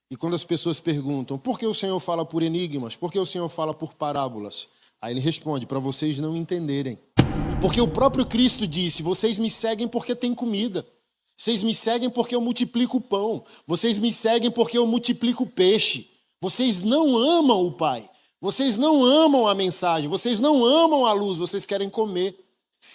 E quando as pessoas perguntam, por que o Senhor fala por enigmas? Por que o Senhor fala por parábolas? Aí ele responde, para vocês não entenderem. Porque o próprio Cristo disse, vocês me seguem porque tem comida. Vocês me seguem porque eu multiplico o pão. Vocês me seguem porque eu multiplico o peixe. Vocês não amam o Pai. Vocês não amam a mensagem. Vocês não amam a luz. Vocês querem comer.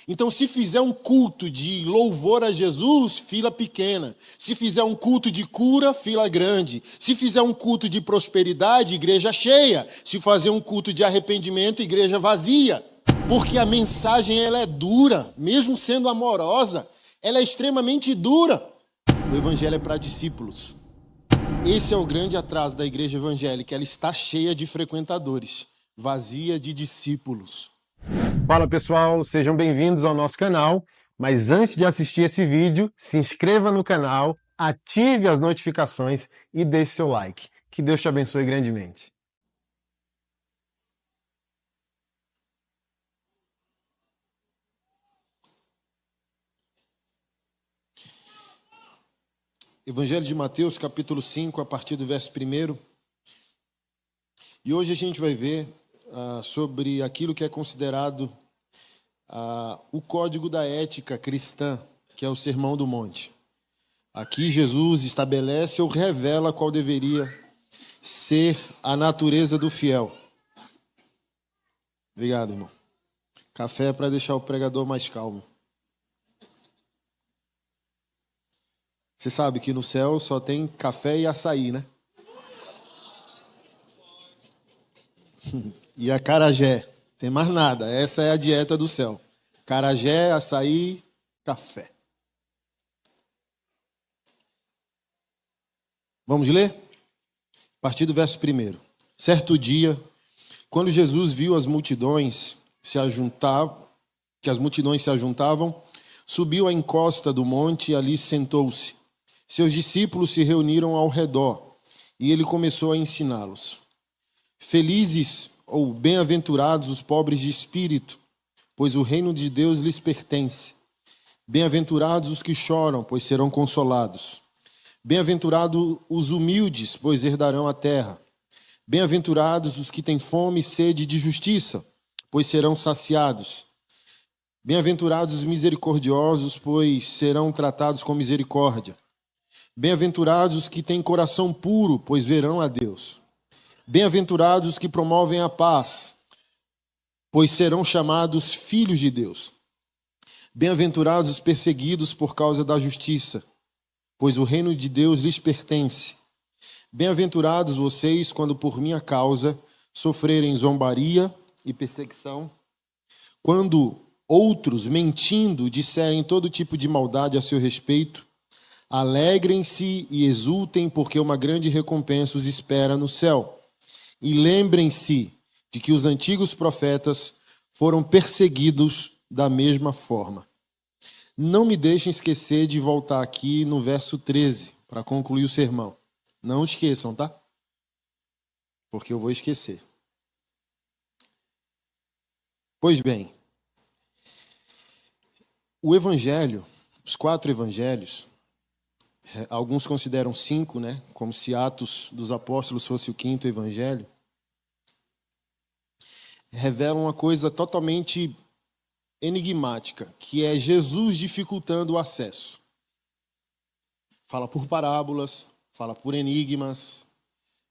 Então, se fizer um culto de louvor a Jesus, fila pequena. Se fizer um culto de cura, fila grande. Se fizer um culto de prosperidade, igreja cheia. Se fazer um culto de arrependimento, igreja vazia. Porque a mensagem ela é dura, mesmo sendo amorosa, ela é extremamente dura. O evangelho é para discípulos. Esse é o grande atraso da igreja evangélica. Ela está cheia de frequentadores, vazia de discípulos. Fala pessoal, sejam bem-vindos ao nosso canal. Mas antes de assistir esse vídeo, se inscreva no canal, ative as notificações e deixe seu like. Que Deus te abençoe grandemente. Evangelho de Mateus, capítulo 5, a partir do verso 1. E hoje a gente vai ver sobre aquilo que é considerado o código da ética cristã, que é o Sermão do Monte. Aqui Jesus estabelece ou revela qual deveria ser a natureza do fiel. Obrigado, irmão. Café é para deixar o pregador mais calmo. Você sabe que no céu só tem café e açaí, né? E acarajé. Tem mais nada. Essa é a dieta do céu. Acarajé, açaí, café. Vamos ler? A partir do verso 1. Certo dia, quando Jesus viu as multidões se ajuntavam, subiu à encosta do monte e ali sentou-se. Seus discípulos se reuniram ao redor e ele começou a ensiná-los. Felizes ou bem-aventurados os pobres de espírito, pois o reino de Deus lhes pertence. Bem-aventurados os que choram, pois serão consolados. Bem-aventurados os humildes, pois herdarão a terra. Bem-aventurados os que têm fome e sede de justiça, pois serão saciados. Bem-aventurados os misericordiosos, pois serão tratados com misericórdia. Bem-aventurados os que têm coração puro, pois verão a Deus. Bem-aventurados os que promovem a paz, pois serão chamados filhos de Deus. Bem-aventurados os perseguidos por causa da justiça, pois o reino de Deus lhes pertence. Bem-aventurados vocês quando por minha causa sofrerem zombaria e perseguição, quando outros, mentindo, disserem todo tipo de maldade a seu respeito. Alegrem-se e exultem, porque uma grande recompensa os espera no céu. E lembrem-se de que os antigos profetas foram perseguidos da mesma forma. Não me deixem esquecer de voltar aqui no verso 13, para concluir o sermão. Não esqueçam, tá? Porque eu vou esquecer. Pois bem, o evangelho, os 4 evangelhos, alguns consideram 5, né? Como se Atos dos Apóstolos fosse o 5º evangelho. Revelam uma coisa totalmente enigmática, que é Jesus dificultando o acesso. Fala por parábolas, fala por enigmas.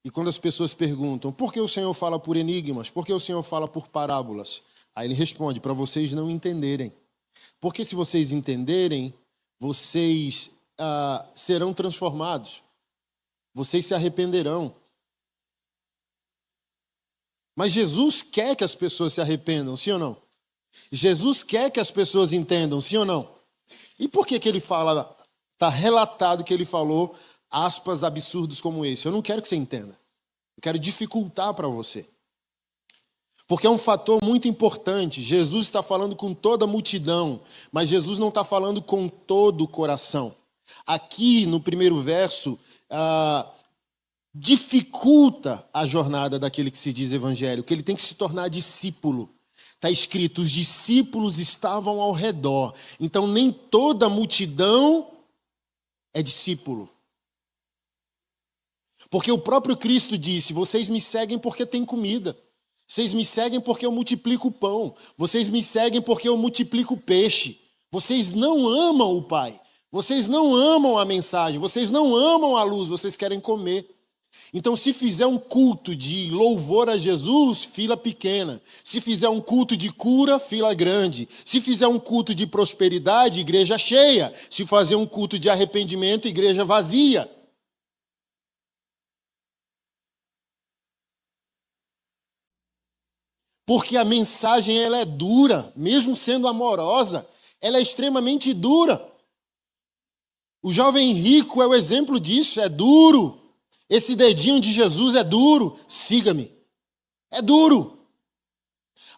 E quando as pessoas perguntam, por que o Senhor fala por enigmas? Por que o Senhor fala por parábolas? Aí ele responde, para vocês não entenderem. Porque se vocês entenderem, vocês serão transformados. Vocês se arrependerão. Mas Jesus quer que as pessoas se arrependam, sim ou não? Jesus quer que as pessoas entendam, sim ou não? E por que ele fala, está relatado que ele falou aspas absurdos como esse? Eu não quero que você entenda. Eu quero dificultar para você. Porque é um fator muito importante. Jesus está falando com toda a multidão, mas Jesus não está falando com todo o coração. Aqui, no primeiro verso, dificulta a jornada daquele que se diz evangélico, que ele tem que se tornar discípulo. Está escrito, os discípulos estavam ao redor. Então, nem toda a multidão é discípulo. Porque o próprio Cristo disse: vocês me seguem porque tem comida. Vocês me seguem porque eu multiplico o pão. Vocês me seguem porque eu multiplico o peixe. Vocês não amam o Pai. Vocês não amam a mensagem. Vocês não amam a luz. Vocês querem comer. Então, se fizer um culto de louvor a Jesus, fila pequena. Se fizer um culto de cura, fila grande. Se fizer um culto de prosperidade, igreja cheia. Se fazer um culto de arrependimento, igreja vazia. Porque a mensagem ela é dura, mesmo sendo amorosa, ela é extremamente dura. O jovem rico é o exemplo disso, é duro. Esse dedinho de Jesus é duro, siga-me. É duro.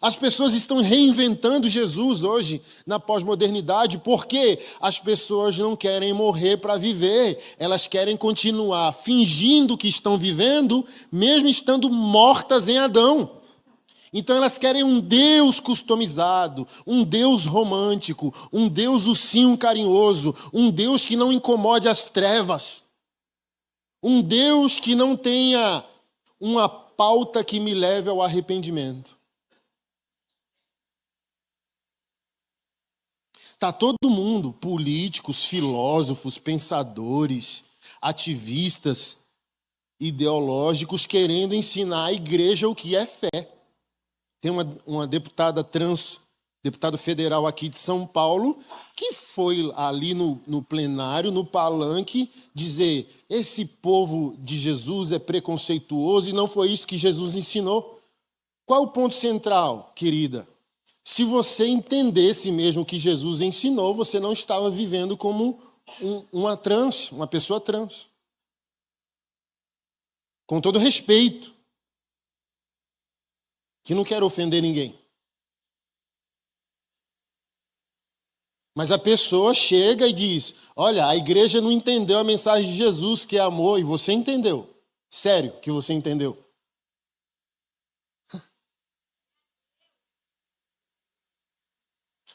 As pessoas estão reinventando Jesus hoje na pós-modernidade porque as pessoas não querem morrer para viver, elas querem continuar fingindo que estão vivendo, mesmo estando mortas em Adão. Então elas querem um Deus customizado, um Deus romântico, um Deus ursinho carinhoso, um Deus que não incomode as trevas, um Deus que não tenha uma pauta que me leve ao arrependimento. Está todo mundo, políticos, filósofos, pensadores, ativistas, ideológicos, querendo ensinar à igreja o que é fé. Tem uma deputada deputado federal aqui de São Paulo, que foi ali no plenário, no palanque, dizer: esse povo de Jesus é preconceituoso e não foi isso que Jesus ensinou. Qual é o ponto central, querida? Se você entendesse mesmo o que Jesus ensinou, você não estava vivendo como uma pessoa trans. Com todo respeito, que não quero ofender ninguém. Mas a pessoa chega e diz: olha, a igreja não entendeu a mensagem de Jesus, que é amor, e você entendeu. Sério que você entendeu.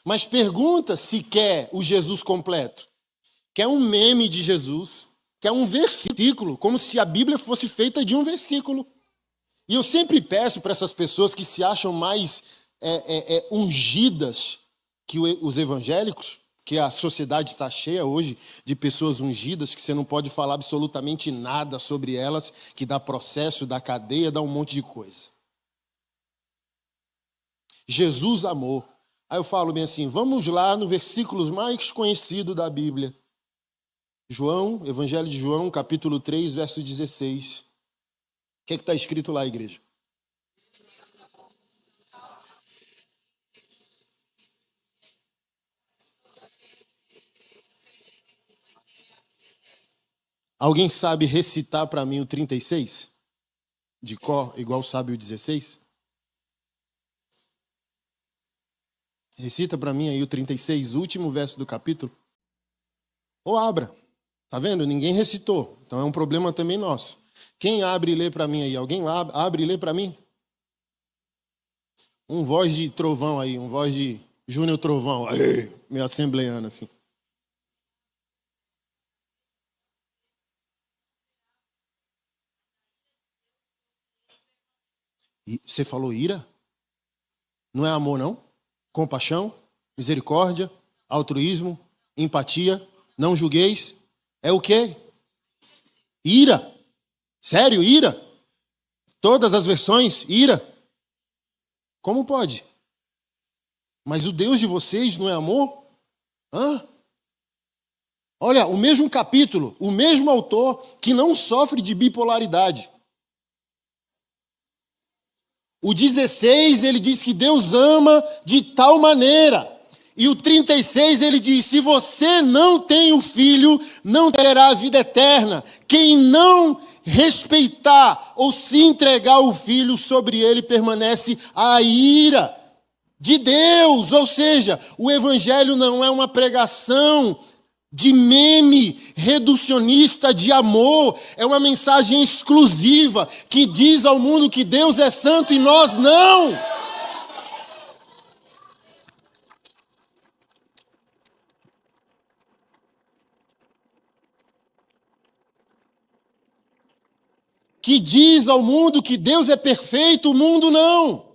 Mas pergunta se quer o Jesus completo. Quer um meme de Jesus, quer um versículo, como se a Bíblia fosse feita de um versículo. E eu sempre peço para essas pessoas que se acham mais ungidas que os evangélicos, que a sociedade está cheia hoje de pessoas ungidas, que você não pode falar absolutamente nada sobre elas, que dá processo, dá cadeia, dá um monte de coisa. Jesus amou. Aí eu falo bem assim, vamos lá no versículo mais conhecido da Bíblia. João, Evangelho de João, capítulo 3, verso 16. O que está escrito lá, igreja? Alguém sabe recitar para mim o 36? De cor, igual sabe o 16? Recita para mim aí o 36, o último verso do capítulo. Ou abra. Tá vendo? Ninguém recitou. Então é um problema também nosso. Quem abre e lê para mim aí? Alguém abre e lê para mim? Um voz de trovão aí, um voz de Júnior Trovão. Aí, meio assembleano assim. E você falou ira? Não é amor, não? Compaixão, misericórdia, altruísmo, empatia, não julgueis. É o quê? Ira. Sério, ira? Todas as versões, ira. Como pode? Mas o Deus de vocês não é amor? Hã? Olha, o mesmo capítulo, o mesmo autor que não sofre de bipolaridade. O 16, ele diz que Deus ama de tal maneira. E o 36, ele diz: se você não tem o Filho, não terá a vida eterna. Quem não respeitar ou se entregar ao Filho, sobre ele permanece a ira de Deus. Ou seja, o Evangelho não é uma pregação de meme reducionista de amor, é uma mensagem exclusiva que diz ao mundo que Deus é santo e nós não. que diz ao mundo que Deus é perfeito, o mundo não.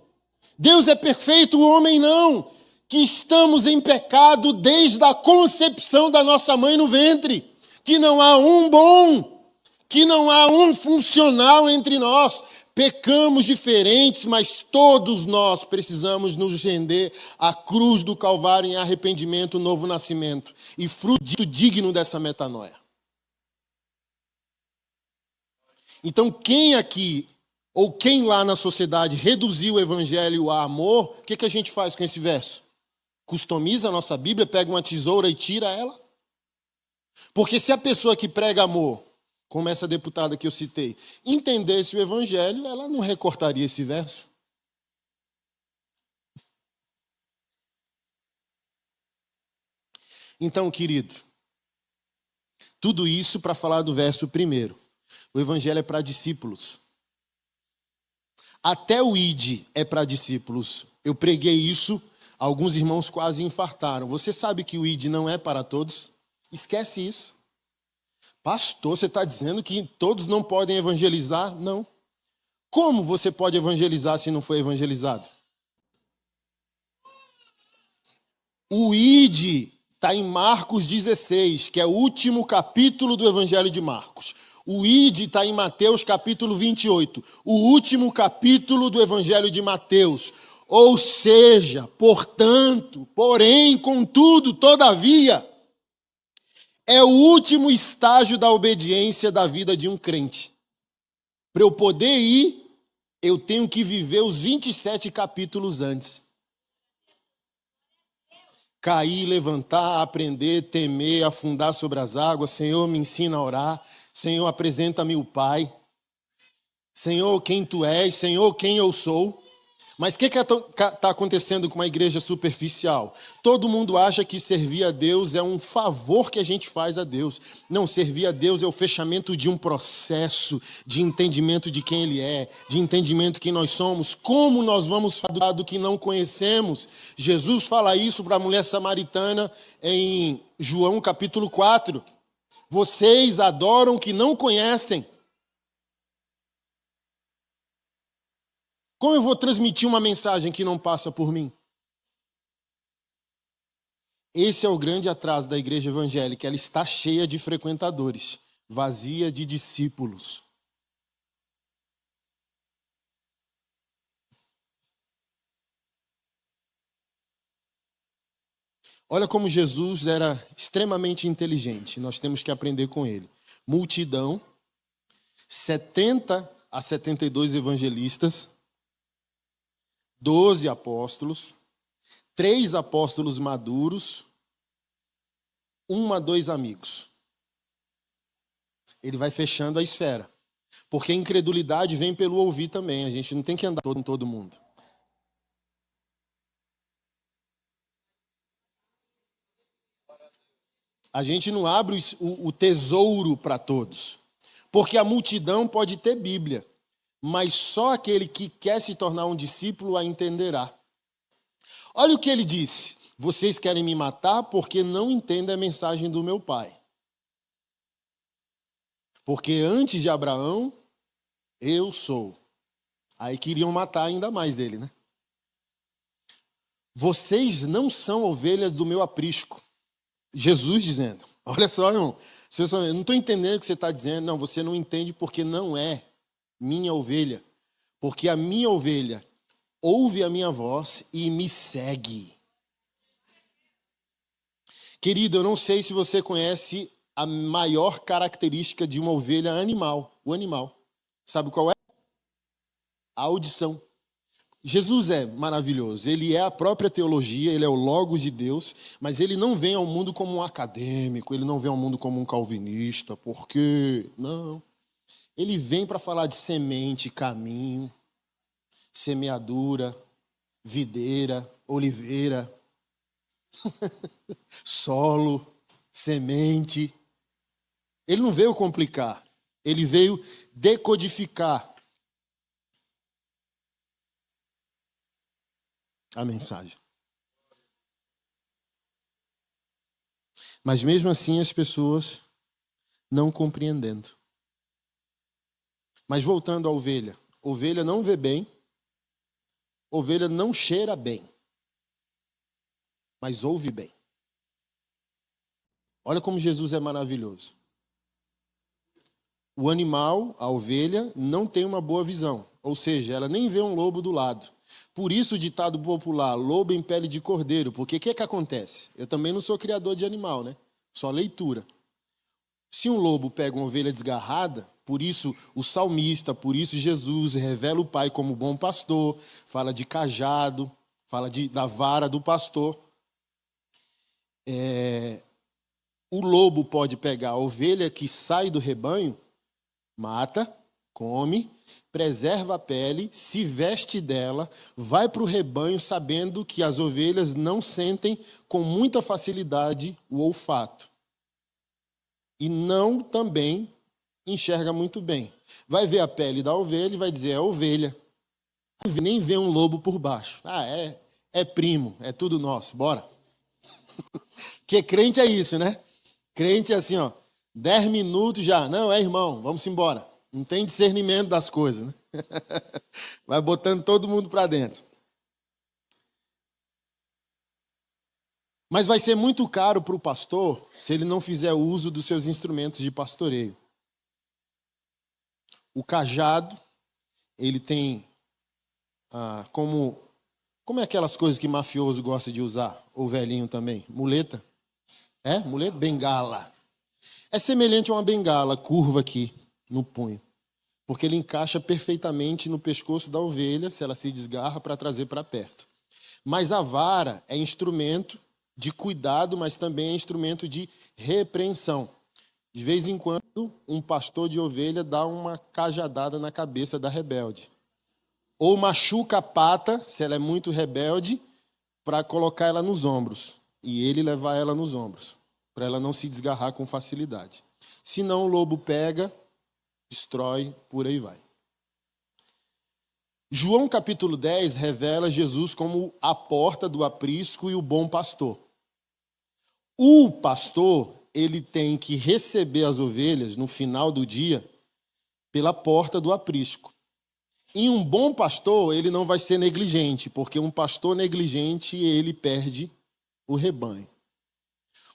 Deus é perfeito, o homem não. Que estamos em pecado desde a concepção da nossa mãe no ventre. Que não há um bom, que não há um funcional entre nós. Pecamos diferentes, mas todos nós precisamos nos render à cruz do Calvário em arrependimento, novo nascimento e fruto digno dessa metanoia. Então, quem aqui, ou quem lá na sociedade reduziu o evangelho a amor, o que a gente faz com esse verso? Customiza a nossa Bíblia, pega uma tesoura e tira ela? Porque se a pessoa que prega amor, como essa deputada que eu citei, entendesse o evangelho, ela não recortaria esse verso. Então, querido, tudo isso para falar do verso primeiro. O evangelho é para discípulos. Até o ide é para discípulos. Eu preguei isso, alguns irmãos quase infartaram. Você sabe que o ide não é para todos? Esquece isso. Pastor, você está dizendo que todos não podem evangelizar? Não. Como você pode evangelizar se não foi evangelizado? O ide está em Marcos 16, que é o último capítulo do Evangelho de Marcos. O ide está em Mateus capítulo 28, o último capítulo do Evangelho de Mateus. Ou seja, portanto, porém, contudo, todavia, é o último estágio da obediência da vida de um crente. Para eu poder ir, eu tenho que viver os 27 capítulos antes. Cair, levantar, aprender, temer, afundar sobre as águas. Senhor, me ensina a orar. Senhor, apresenta-me o Pai. Senhor, quem Tu és. Senhor, quem eu sou. Mas o que está acontecendo com uma igreja superficial? Todo mundo acha que servir a Deus é um favor que a gente faz a Deus. Não, servir a Deus é o fechamento de um processo de entendimento de quem Ele é, de entendimento de quem nós somos, como nós vamos falar do que não conhecemos. Jesus fala isso para a mulher samaritana em João capítulo 4. Vocês adoram o que não conhecem. Como eu vou transmitir uma mensagem que não passa por mim? Esse é o grande atraso da igreja evangélica. Ela está cheia de frequentadores, vazia de discípulos. Olha como Jesus era extremamente inteligente. Nós temos que aprender com ele. Multidão, 70 a 72 evangelistas, 12 apóstolos, 3 apóstolos maduros, 1 a 2 amigos. Ele vai fechando a esfera. Porque a incredulidade vem pelo ouvir também. A gente não tem que andar com todo mundo. A gente não abre o tesouro para todos. Porque a multidão pode ter Bíblia. Mas só aquele que quer se tornar um discípulo a entenderá. Olha o que ele disse. Vocês querem me matar porque não entendem a mensagem do meu pai. Porque antes de Abraão, eu sou. Aí queriam matar ainda mais ele, né? Vocês não são ovelhas do meu aprisco. Jesus dizendo. Olha só, irmão. Eu não estou entendendo o que você está dizendo. Não, você não entende porque não é minha ovelha, porque a minha ovelha ouve a minha voz e me segue. Querido, eu não sei se você conhece a maior característica de uma ovelha animal, o animal. Sabe qual é? A audição. Jesus é maravilhoso, ele é a própria teologia, ele é o Logos de Deus, mas ele não vem ao mundo como um acadêmico, ele não vem ao mundo como um calvinista, porque não. Ele vem para falar de semente, caminho, semeadura, videira, oliveira, solo, semente. Ele não veio complicar, ele veio decodificar a mensagem. Mas mesmo assim as pessoas não compreendendo. Mas voltando à ovelha. Ovelha não vê bem, ovelha não cheira bem, mas ouve bem. Olha como Jesus é maravilhoso. O animal, a ovelha, não tem uma boa visão, ou seja, ela nem vê um lobo do lado. Por isso o ditado popular, lobo em pele de cordeiro, porque o que acontece? Eu também não sou criador de animal, né? Só leitura. Se um lobo pega uma ovelha desgarrada, por isso o salmista, por isso Jesus revela o Pai como bom pastor, fala de cajado, fala da vara do pastor. O lobo pode pegar a ovelha que sai do rebanho, mata, come, preserva a pele, se veste dela, vai para o rebanho sabendo que as ovelhas não sentem com muita facilidade o olfato. E não também enxerga muito bem. Vai ver a pele da ovelha e vai dizer, é ovelha. Nem vê um lobo por baixo. É primo, é tudo nosso, bora. Porque crente é isso, né? Crente é assim, 10 minutos já. Não, é irmão, vamos embora. Não tem discernimento das coisas, né? Vai botando todo mundo para dentro. Mas vai ser muito caro para o pastor se ele não fizer uso dos seus instrumentos de pastoreio. O cajado, ele tem como é aquelas coisas que mafioso gosta de usar, ou velhinho também? Muleta. Muleta? Bengala. É semelhante a uma bengala curva aqui no punho, porque ele encaixa perfeitamente no pescoço da ovelha, se ela se desgarra, para trazer para perto. Mas a vara é instrumento de cuidado, mas também é instrumento de repreensão. De vez em quando, um pastor de ovelha dá uma cajadada na cabeça da rebelde. Ou machuca a pata, se ela é muito rebelde, para colocar ela nos ombros. E ele levar ela nos ombros, para ela não se desgarrar com facilidade. Senão o lobo pega, destrói, por aí vai. João capítulo 10 revela Jesus como a porta do aprisco e o bom pastor. O pastor, ele tem que receber as ovelhas no final do dia pela porta do aprisco. E um bom pastor, ele não vai ser negligente, porque um pastor negligente, ele perde o rebanho.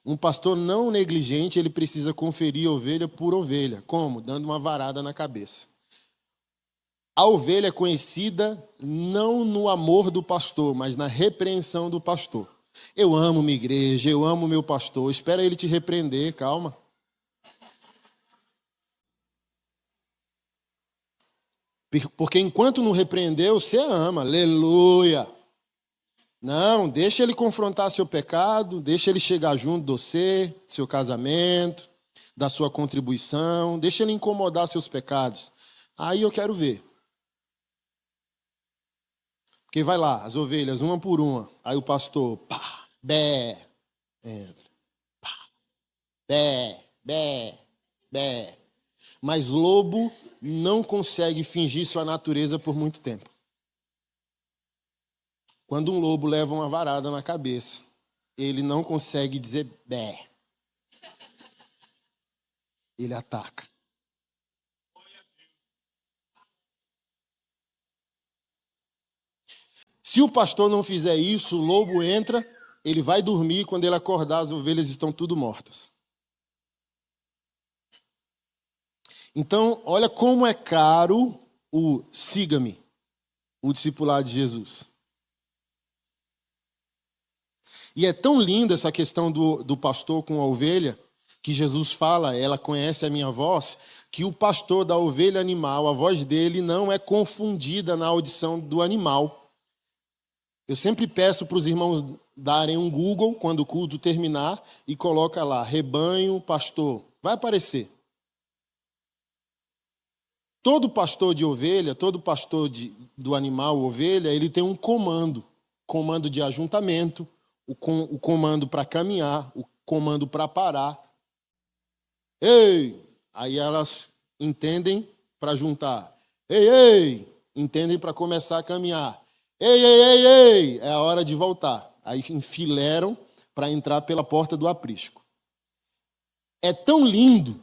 Um pastor não negligente, ele precisa conferir ovelha por ovelha. Como? Dando uma varada na cabeça. A ovelha é conhecida não no amor do pastor, mas na repreensão do pastor. Eu amo minha igreja, eu amo meu pastor. Espera ele te repreender, calma. Porque enquanto não repreendeu, você ama. Aleluia. Não, deixa ele confrontar seu pecado, deixa ele chegar junto de você, do seu casamento, da sua contribuição, deixa ele incomodar seus pecados. Aí eu quero ver. Porque vai lá, as ovelhas, uma por uma. Aí o pastor, pá, bé, entra. Pá, bé, bé, bé. Mas lobo não consegue fingir sua natureza por muito tempo. Quando um lobo leva uma varada na cabeça, ele não consegue dizer bé. Ele ataca. Se o pastor não fizer isso, o lobo entra, ele vai dormir, quando ele acordar, as ovelhas estão tudo mortas. Então, olha como é caro o siga-me, o discipulado de Jesus. E é tão linda essa questão do pastor com a ovelha, que Jesus fala, ela conhece a minha voz, que o pastor da ovelha animal, a voz dele não é confundida na audição do animal. Eu sempre peço para os irmãos darem um Google quando o culto terminar e coloca lá, rebanho, pastor. Vai aparecer. Todo pastor de ovelha, todo pastor do animal, ovelha, ele tem um comando. Comando de ajuntamento, o comando para caminhar, o comando para parar. Ei! Aí elas entendem para juntar. Ei, ei! Entendem para começar a caminhar. Ei, ei, ei, ei! É a hora de voltar. Aí enfileiram para entrar pela porta do aprisco. É tão lindo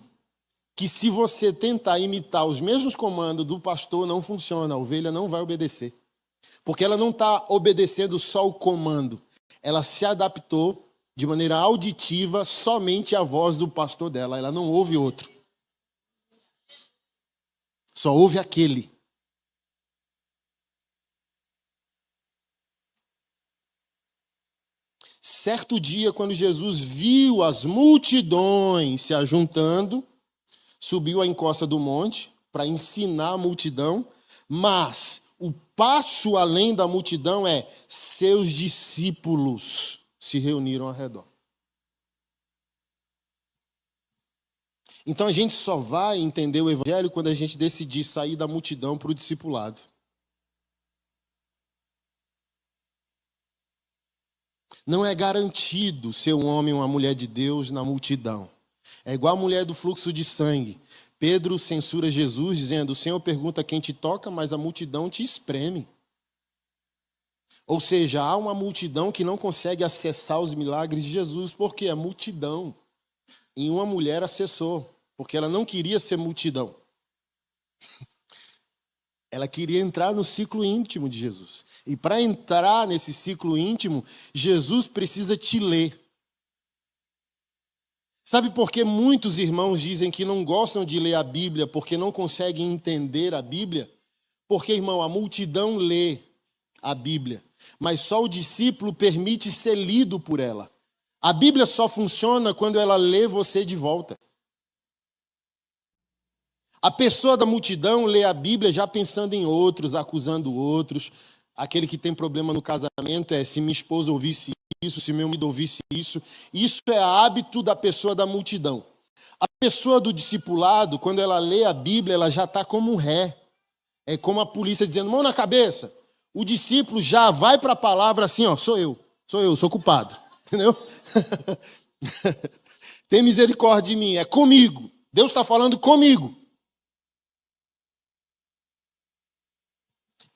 que se você tentar imitar os mesmos comandos do pastor, não funciona, a ovelha não vai obedecer. Porque ela não está obedecendo só o comando, ela se adaptou de maneira auditiva somente à voz do pastor dela, ela não ouve outro. Só ouve aquele. Certo dia, quando Jesus viu as multidões se ajuntando, subiu à encosta do monte para ensinar a multidão, mas o passo além da multidão é seus discípulos se reuniram ao redor. Então a gente só vai entender o evangelho quando a gente decidir sair da multidão para o discipulado. Não é garantido ser um homem ou uma mulher de Deus na multidão. É igual a mulher do fluxo de sangue. Pedro censura Jesus, dizendo: o Senhor pergunta quem te toca, mas a multidão te espreme. Ou seja, há uma multidão que não consegue acessar os milagres de Jesus, porque a multidão em uma mulher acessou, porque ela não queria ser multidão. Ela queria entrar no ciclo íntimo de Jesus. E para entrar nesse ciclo íntimo, Jesus precisa te ler. Sabe por que muitos irmãos dizem que não gostam de ler a Bíblia porque não conseguem entender a Bíblia? Porque, irmão, a multidão lê a Bíblia, mas só o discípulo permite ser lido por ela. A Bíblia só funciona quando ela lê você de volta. A pessoa da multidão lê a Bíblia já pensando em outros, acusando outros. Aquele que tem problema no casamento é: se minha esposa ouvisse isso, se meu marido ouvisse isso. Isso é hábito da pessoa da multidão. A pessoa do discipulado, quando ela lê a Bíblia, ela já está como um ré. É como a polícia dizendo: mão na cabeça. O discípulo já vai para a palavra assim: ó, sou eu, sou culpado. Entendeu? Tem misericórdia de mim, é comigo. Deus está falando comigo.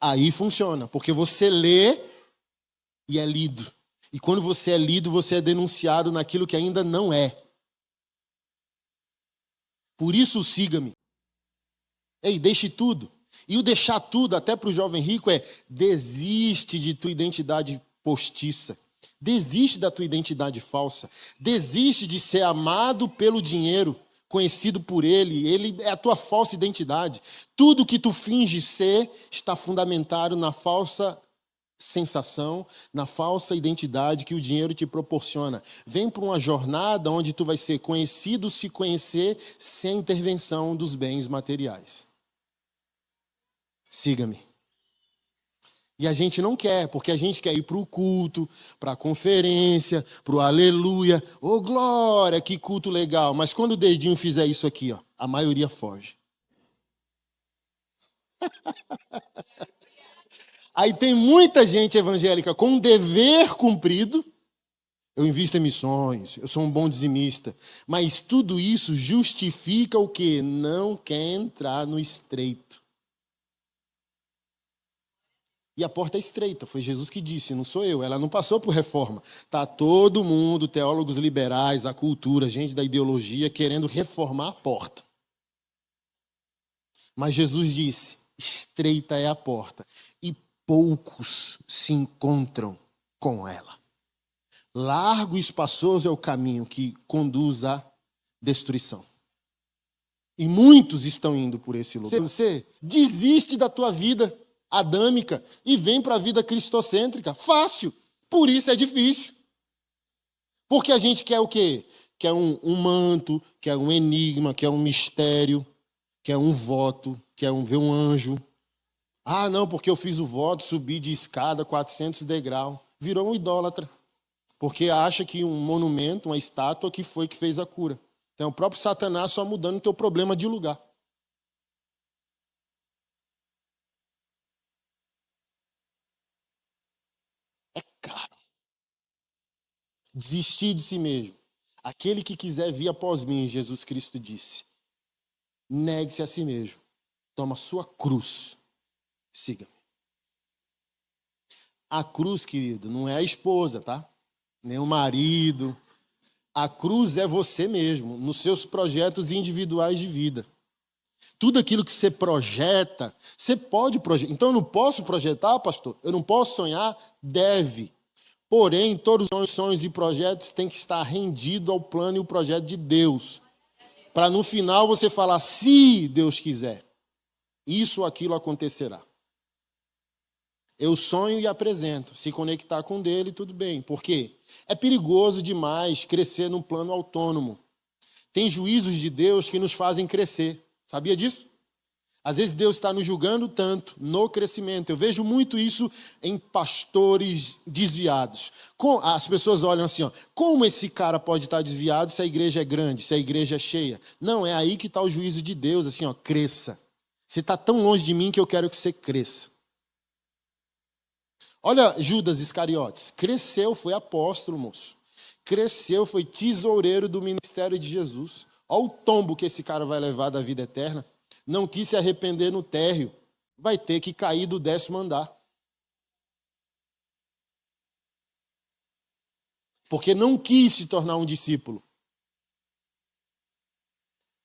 Aí funciona, porque você lê e é lido. E quando você é lido, você é denunciado naquilo que ainda não é. Por isso, siga-me. Ei, deixe tudo. E o deixar tudo, até para o jovem rico, é: desiste de tua identidade postiça. Desiste da tua identidade falsa. Desiste de ser amado pelo dinheiro, conhecido por ele. Ele é a tua falsa identidade. Tudo que tu finge ser está fundamentado na falsa sensação, na falsa identidade que o dinheiro te proporciona. Vem para uma jornada onde tu vai ser conhecido, se conhecer, sem intervenção dos bens materiais. Siga-me. E a gente não quer, porque a gente quer ir para o culto, para a conferência, para o aleluia. Ô, glória, que culto legal. Mas quando o dedinho fizer isso aqui, ó, a maioria foge. Aí tem muita gente evangélica com um dever cumprido. Eu invisto em missões, eu sou um bom dizimista. Mas tudo isso justifica o quê? Não quer entrar no estreito. E a porta é estreita, foi Jesus que disse, não sou eu. Ela não passou por reforma. Está todo mundo, teólogos liberais, a cultura, gente da ideologia, querendo reformar a porta. Mas Jesus disse: estreita é a porta e poucos se encontram com ela. Largo e espaçoso é o caminho que conduz à destruição. E muitos estão indo por esse lugar. Você desiste da tua vida adâmica e vem para a vida cristocêntrica. Fácil. Por isso é difícil. Porque a gente quer o quê? Quer um manto, quer um enigma, quer um mistério, quer um voto, quer ver um anjo. Ah, não, porque eu fiz o voto, subi de escada 400 degraus. Virou um idólatra. Porque acha que um monumento, uma estátua, que foi que fez a cura. Então o próprio Satanás só mudando o teu problema de lugar. É caro. Desistir de si mesmo. Aquele que quiser vir após mim, Jesus Cristo disse, negue-se a si mesmo. Toma a sua cruz. Siga-me. A cruz, querido, não é a esposa, tá? Nem o marido, A cruz é você mesmo, nos seus projetos individuais de vida. Tudo aquilo que você projeta, você pode projetar. Então, eu não posso projetar, pastor? Eu não posso sonhar? Deve. Porém, todos os sonhos e projetos têm que estar rendidos ao plano e ao projeto de Deus. Para no final você falar, se Deus quiser, isso ou aquilo acontecerá. Eu sonho e apresento. Se conectar com dele, tudo bem. Por quê? É perigoso demais crescer num plano autônomo. Tem juízos de Deus que nos fazem crescer. Sabia disso? Às vezes Deus está nos julgando tanto no crescimento. Eu vejo muito isso em pastores desviados. As pessoas olham assim, ó, como esse cara pode estar desviado se a igreja é grande, se a igreja é cheia? Não, é aí que está o juízo de Deus, assim, ó, cresça. Você está tão longe de mim que eu quero que você cresça. Olha Judas Iscariotes, cresceu, foi apóstolo, moço. Cresceu, foi tesoureiro do ministério de Jesus. Olha o tombo que esse cara vai levar da vida eterna. Não quis se arrepender no térreo, vai ter que cair do 10º andar. Porque não quis se tornar um discípulo.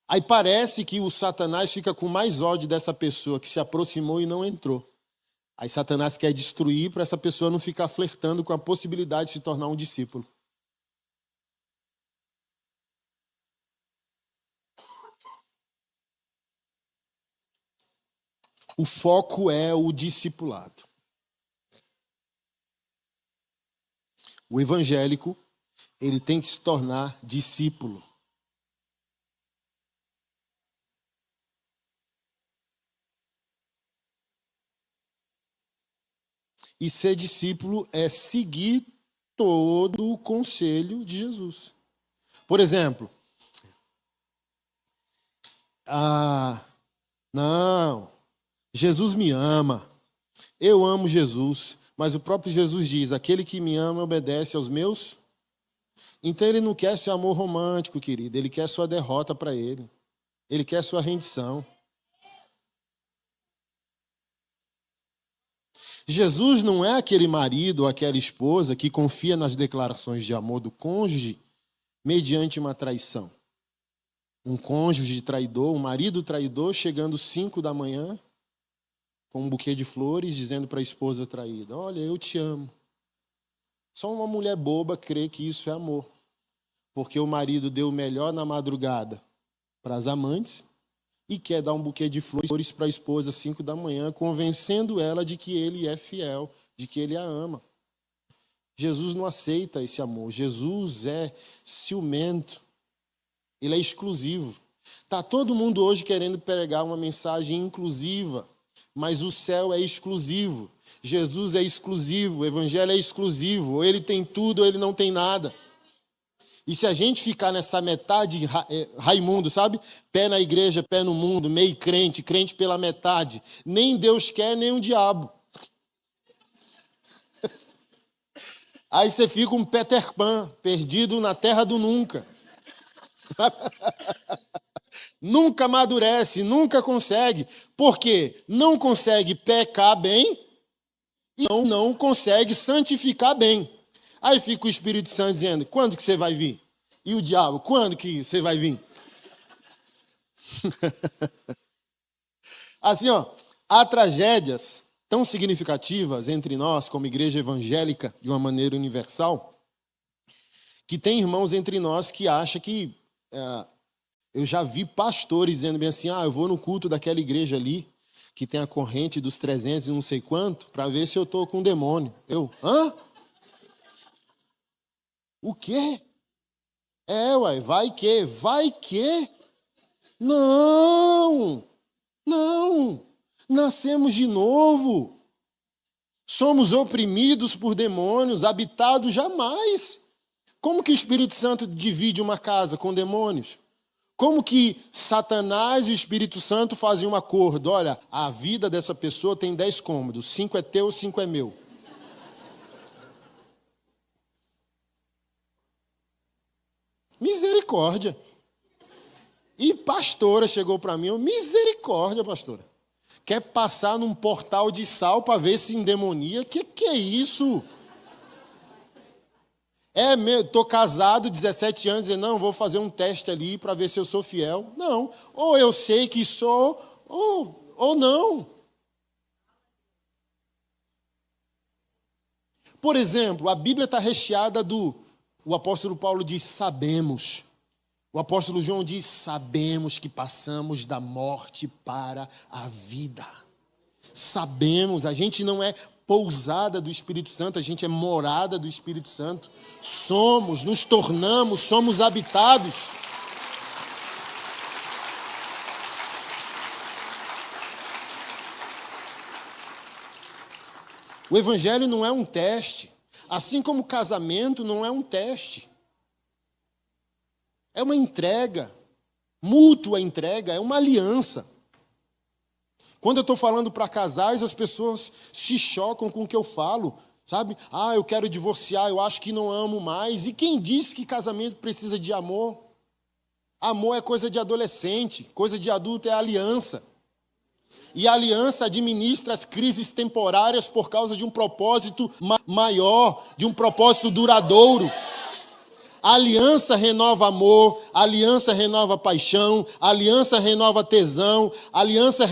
Aí parece que o Satanás fica com mais ódio dessa pessoa que se aproximou e não entrou. Aí Satanás quer destruir para essa pessoa não ficar flertando com a possibilidade de se tornar um discípulo. O foco é o discipulado. O evangélico, ele tem que se tornar discípulo. E ser discípulo é seguir todo o conselho de Jesus. Por exemplo, não, Jesus me ama, eu amo Jesus, mas o próprio Jesus diz, aquele que me ama obedece aos meus. Então ele não quer seu amor romântico, querido, ele quer sua derrota para ele, ele quer sua rendição. Jesus não é aquele marido ou aquela esposa que confia nas declarações de amor do cônjuge mediante uma traição. Um cônjuge traidor, um marido traidor, chegando 5 da manhã com um buquê de flores, dizendo para a esposa traída, olha, eu te amo. Só uma mulher boba crê que isso é amor. Porque o marido deu o melhor na madrugada para as amantes e quer dar um buquê de flores para a esposa às 5 da manhã, convencendo ela de que ele é fiel, de que ele a ama. Jesus não aceita esse amor. Jesus é ciumento. Ele é exclusivo. Está todo mundo hoje querendo pregar uma mensagem inclusiva, mas o céu é exclusivo. Jesus é exclusivo, o evangelho é exclusivo. Ou ele tem tudo ou ele não tem nada. E se a gente ficar nessa metade Raimundo, sabe? Pé na igreja, pé no mundo, meio crente, crente pela metade. Nem Deus quer, nem o diabo. Aí você fica um Peter Pan, perdido na terra do nunca. Nunca amadurece, nunca consegue. Por quê? Não consegue pecar bem e não consegue santificar bem. Aí fica o Espírito Santo dizendo, quando que você vai vir? E o diabo, quando que você vai vir? Assim, ó, há tragédias tão significativas entre nós, como igreja evangélica, de uma maneira universal, que tem irmãos entre nós que acham que... eu já vi pastores dizendo bem assim, eu vou no culto daquela igreja ali, que tem a corrente dos 300 e não sei quanto, para ver se eu estou com um demônio. Hã? O quê? Vai que? Não, nascemos de novo. Somos oprimidos por demônios, habitados jamais. Como que o Espírito Santo divide uma casa com demônios? Como que Satanás e o Espírito Santo fazem um acordo? Olha, a vida dessa pessoa tem 10 cômodos, 5 é teu, 5 é meu. Misericórdia. E pastora chegou para mim, misericórdia, pastora. Quer passar num portal de sal para ver se endemonia? Que é isso? Estou casado, 17 anos, e não, vou fazer um teste ali para ver se eu sou fiel. Não. Ou eu sei que sou, ou não. Por exemplo, a Bíblia está recheada o apóstolo Paulo diz, sabemos. O apóstolo João diz, sabemos que passamos da morte para a vida. Sabemos, a gente não é pousada do Espírito Santo, a gente é morada do Espírito Santo. Nos tornamos, somos habitados. O evangelho não é um teste, assim como o casamento não é um teste. É uma entrega, mútua entrega, é uma aliança. Quando eu estou falando para casais, as pessoas se chocam com o que eu falo, sabe? Eu quero divorciar, eu acho que não amo mais. E quem disse que casamento precisa de amor? Amor é coisa de adolescente, coisa de adulto é aliança. E a aliança administra as crises temporárias por causa de um propósito maior, de um propósito duradouro. A aliança renova amor, a aliança renova paixão, a aliança renova tesão, a aliança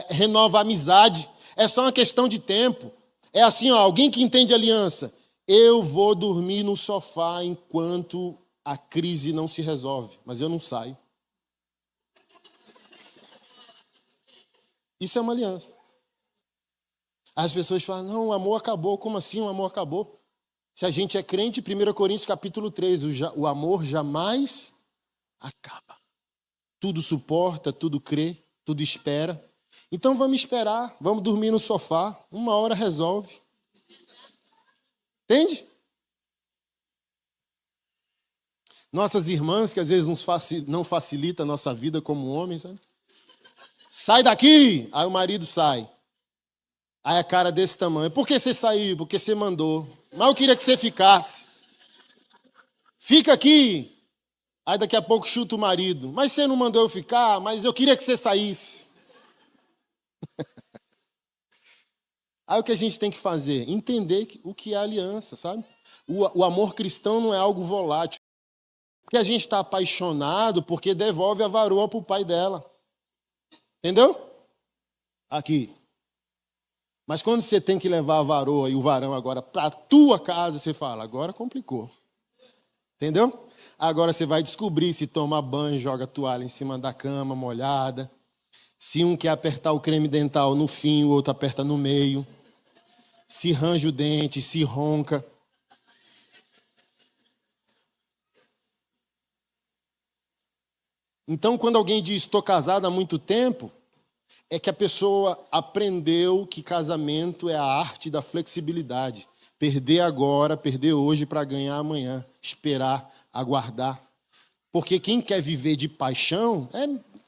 renova amizade. É só uma questão de tempo. É assim, alguém que entende aliança. Eu vou dormir no sofá enquanto a crise não se resolve, mas eu não saio. Isso é uma aliança. As pessoas falam, não, o amor acabou. Como assim o amor acabou? Se a gente é crente, 1 Coríntios capítulo 3, o amor jamais acaba. Tudo suporta, tudo crê, tudo espera. Então vamos esperar, vamos dormir no sofá, 1 hora resolve. Entende? Nossas irmãs, que às vezes não facilita a nossa vida como homens, sabe? Sai daqui! Aí o marido sai. Aí a cara desse tamanho. Por que você saiu? Porque você mandou. Mas eu queria que você ficasse. Fica aqui. Aí daqui a pouco chuta o marido. Mas você não mandou eu ficar, mas eu queria que você saísse. Aí o que a gente tem que fazer? Entender o que é aliança, sabe? O amor cristão não é algo volátil. Porque a gente está apaixonado porque devolve a varoa para o pai dela. Entendeu? Aqui. Mas quando você tem que levar a varoa e o varão agora para a tua casa, você fala, agora complicou. Entendeu? Agora você vai descobrir se toma banho, joga a toalha em cima da cama, molhada. Se um quer apertar o creme dental no fim, o outro aperta no meio. Se range o dente, se ronca. Então, quando alguém diz, estou casado há muito tempo, é que a pessoa aprendeu que casamento é a arte da flexibilidade. Perder agora, perder hoje para ganhar amanhã. Esperar, aguardar. Porque quem quer viver de paixão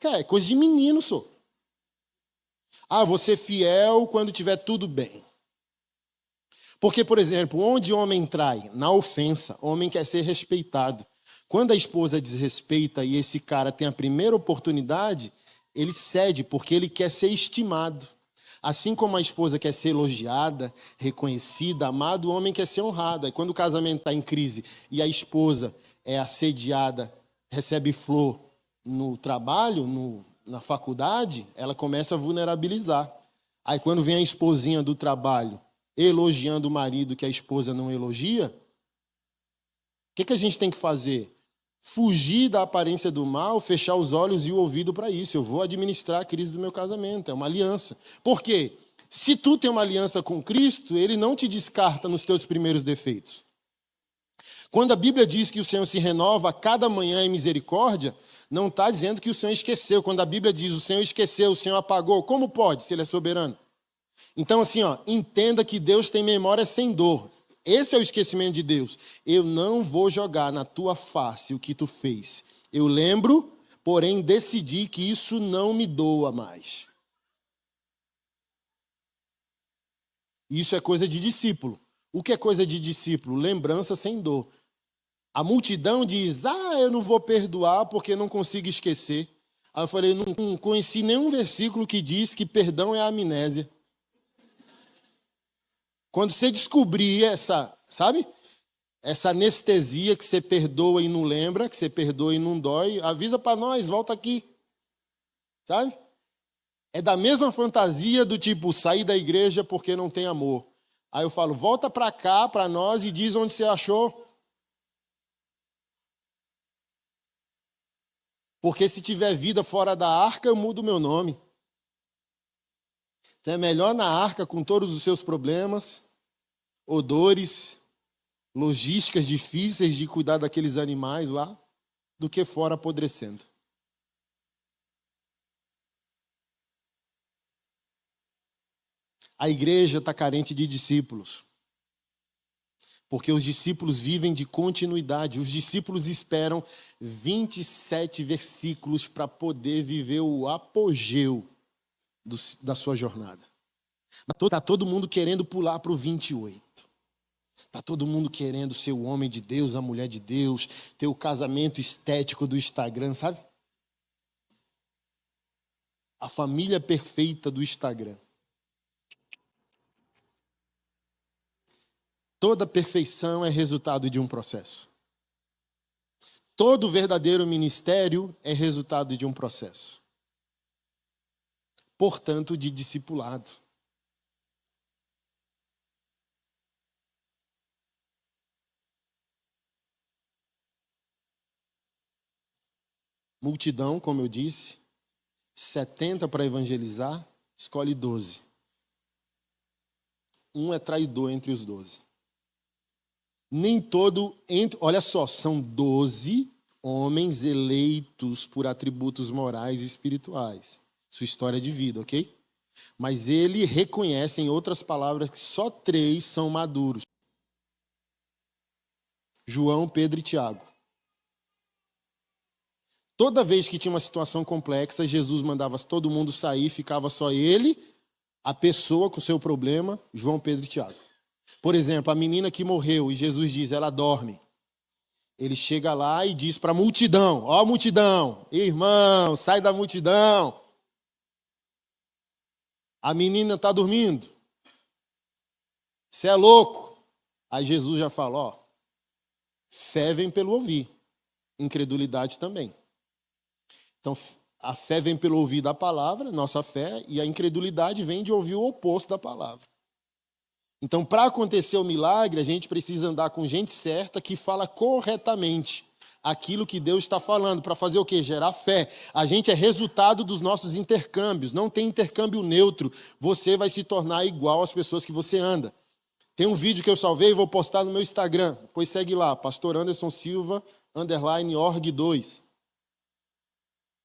é coisa de menino, só. Vou ser fiel quando tiver tudo bem. Porque, por exemplo, onde homem trai? Na ofensa. Homem quer ser respeitado. Quando a esposa desrespeita e esse cara tem a primeira oportunidade, ele cede porque ele quer ser estimado. Assim como a esposa quer ser elogiada, reconhecida, amada, o homem quer ser honrado. Aí quando o casamento está em crise e a esposa é assediada, recebe flor no trabalho, na faculdade, ela começa a vulnerabilizar. Aí quando vem a esposinha do trabalho elogiando o marido que a esposa não elogia, o que a gente tem que fazer? Fugir da aparência do mal, fechar os olhos e o ouvido para isso. Eu vou administrar a crise do meu casamento. É uma aliança. Por quê? Se tu tem uma aliança com Cristo, ele não te descarta nos teus primeiros defeitos. Quando a Bíblia diz que o Senhor se renova a cada manhã em misericórdia, não está dizendo que o Senhor esqueceu. Quando a Bíblia diz o Senhor esqueceu, o Senhor apagou, como pode, se ele é soberano? Então, assim, entenda que Deus tem memória sem dor. Esse é o esquecimento de Deus. Eu não vou jogar na tua face o que tu fez. Eu lembro, porém decidi que isso não me doa mais. Isso é coisa de discípulo. O que é coisa de discípulo? Lembrança sem dor. A multidão diz, eu não vou perdoar porque não consigo esquecer. Aí eu falei, não conheci nenhum versículo que diz que perdão é amnésia. Quando você descobrir sabe? Essa anestesia que você perdoa e não lembra, que você perdoa e não dói, avisa para nós, volta aqui. Sabe? É da mesma fantasia do tipo, sair da igreja porque não tem amor. Aí eu falo, volta para cá, para nós, e diz onde você achou. Porque se tiver vida fora da arca, eu mudo o meu nome. Então é melhor na arca, com todos os seus problemas, odores, logísticas difíceis de cuidar daqueles animais lá, do que fora apodrecendo. A igreja está carente de discípulos. Porque os discípulos vivem de continuidade. Os discípulos esperam 27 versículos para poder viver o apogeu da sua jornada. Está todo mundo querendo pular para o 28. Está todo mundo querendo ser o homem de Deus, a mulher de Deus, ter o casamento estético do Instagram, sabe? A família perfeita do Instagram. Toda perfeição é resultado de um processo. Todo verdadeiro ministério é resultado de um processo. Portanto, de discipulado. Multidão, como eu disse, 70 para evangelizar, escolhe 12. Um é traidor entre os 12. Nem todo, olha só, são 12 homens eleitos por atributos morais e espirituais. Sua história de vida, ok? Mas ele reconhece, em outras palavras, que só 3 são maduros. João, Pedro e Tiago. Toda vez que tinha uma situação complexa, Jesus mandava todo mundo sair, ficava só ele, a pessoa com o seu problema, João, Pedro e Tiago. Por exemplo, a menina que morreu e Jesus diz, ela dorme. Ele chega lá e diz para a multidão, ó multidão, irmão, sai da multidão. A menina está dormindo. Você é louco. Aí Jesus já fala, ó, fé vem pelo ouvir, incredulidade também. Então, a fé vem pelo ouvir da palavra, nossa fé, e a incredulidade vem de ouvir o oposto da palavra. Então, para acontecer o milagre, a gente precisa andar com gente certa que fala corretamente aquilo que Deus está falando. Para fazer o quê? Gerar fé. A gente é resultado dos nossos intercâmbios. Não tem intercâmbio neutro. Você vai se tornar igual às pessoas que você anda. Tem um vídeo que eu salvei e vou postar no meu Instagram. Pois segue lá, Pastor Anderson Silva, _org2.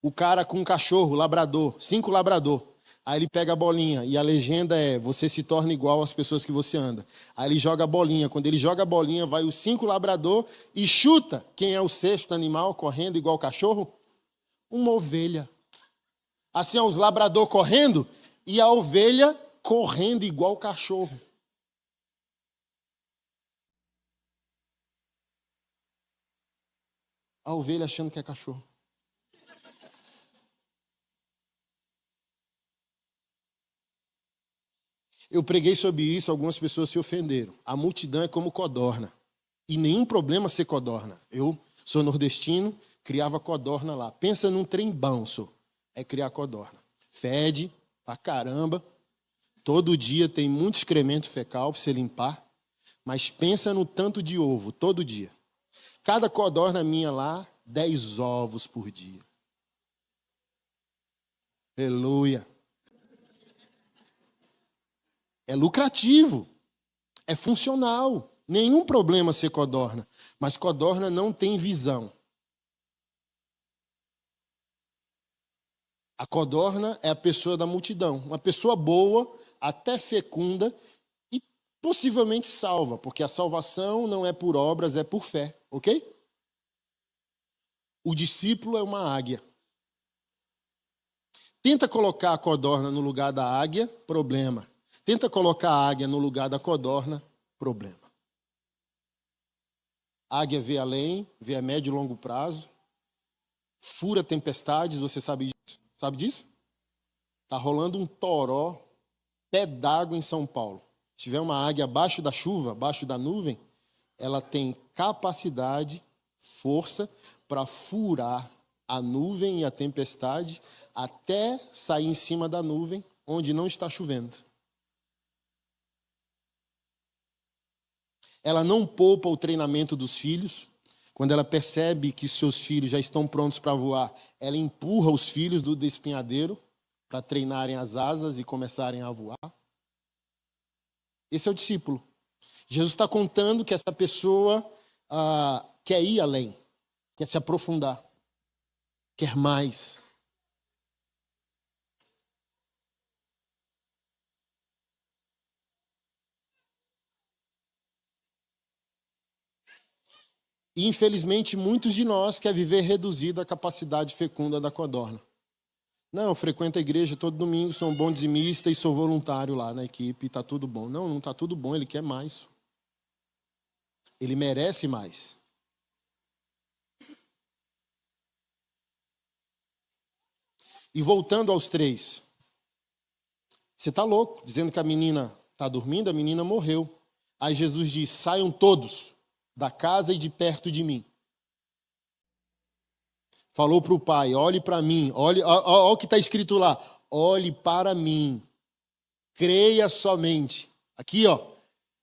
O cara com um cachorro, labrador, 5 labrador. Aí ele pega a bolinha e a legenda é, você se torna igual às pessoas que você anda. Aí ele joga a bolinha. Quando ele joga a bolinha, vai os 5 labrador e chuta. Quem é o 6º animal correndo igual cachorro? Uma ovelha. Assim, ó, os labrador correndo e a ovelha correndo igual cachorro. A ovelha achando que é cachorro. Eu preguei sobre isso, algumas pessoas se ofenderam. A multidão é como codorna. E nenhum problema ser codorna. Eu sou nordestino, criava codorna lá. Pensa num trem bom, só. É criar codorna. Fede pra caramba. Todo dia tem muito excremento fecal para você limpar. Mas pensa no tanto de ovo, todo dia. Cada codorna minha lá, 10 ovos por dia. Aleluia. É lucrativo, é funcional. Nenhum problema ser codorna. Mas codorna não tem visão. A codorna é a pessoa da multidão. Uma pessoa boa, até fecunda e possivelmente salva. Porque a salvação não é por obras, é por fé. Ok? O discípulo é uma águia. Tenta colocar a codorna no lugar da águia, problema. Tenta colocar a águia no lugar da codorna, problema. A águia vê além, vê a médio e longo prazo, fura tempestades, você sabe disso? Sabe disso? Está rolando um toró, pé d'água em São Paulo. Se tiver uma águia abaixo da chuva, abaixo da nuvem, ela tem capacidade, força para furar a nuvem e a tempestade até sair em cima da nuvem onde não está chovendo. Ela não poupa o treinamento dos filhos. Quando ela percebe que seus filhos já estão prontos para voar, ela empurra os filhos do despenhadeiro para treinarem as asas e começarem a voar. Esse é o discípulo. Jesus está contando que essa pessoa quer ir além, quer se aprofundar, quer mais. E, infelizmente, muitos de nós querem viver reduzido à capacidade fecunda da codorna. Não, eu frequento a igreja todo domingo, sou um bom dizimista e sou voluntário lá na equipe, está tudo bom. Não, não está tudo bom, ele quer mais. Ele merece mais. E voltando aos 3. Você está louco, dizendo que a menina está dormindo, a menina morreu. Aí Jesus diz, saiam todos da casa e de perto de mim. Falou para o pai, olhe para mim, olhe o que está escrito lá, olhe para mim, creia somente. Aqui, ó,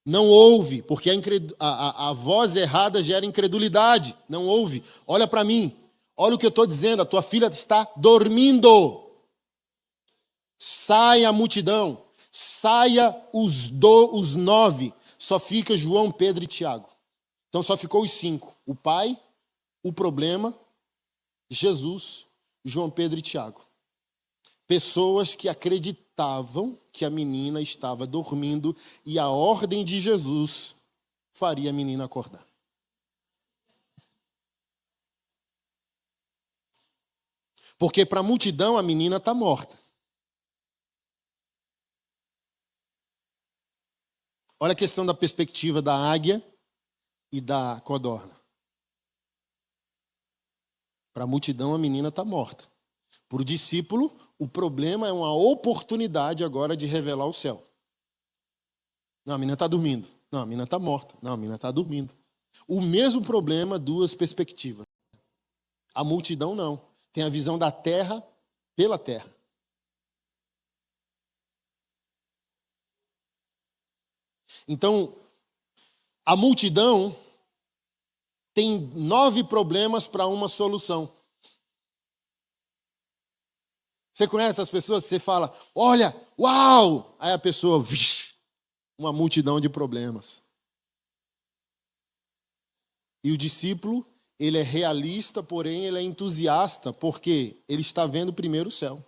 não ouve, porque a voz errada gera incredulidade, não ouve, olha para mim, olha o que eu estou dizendo, a tua filha está dormindo. Saia a multidão, saia os 9, só fica João, Pedro e Tiago. Então só ficou os 5, o pai, o problema, Jesus, João, Pedro e Tiago. Pessoas que acreditavam que a menina estava dormindo e a ordem de Jesus faria a menina acordar. Porque para a multidão a menina está morta. Olha a questão da perspectiva da águia e da codorna. Para a multidão, a menina está morta. Para o discípulo, o problema é uma oportunidade agora de revelar o céu. Não, a menina está dormindo. Não, a menina está morta. Não, a menina está dormindo. O mesmo problema, duas perspectivas. A multidão não. Tem a visão da terra pela terra. Então, a multidão tem 9 problemas para uma solução. Você conhece as pessoas? Você fala, olha, uau! Aí a pessoa, uma multidão de problemas. E o discípulo, ele é realista, porém ele é entusiasta, porque ele está vendo primeiro o céu.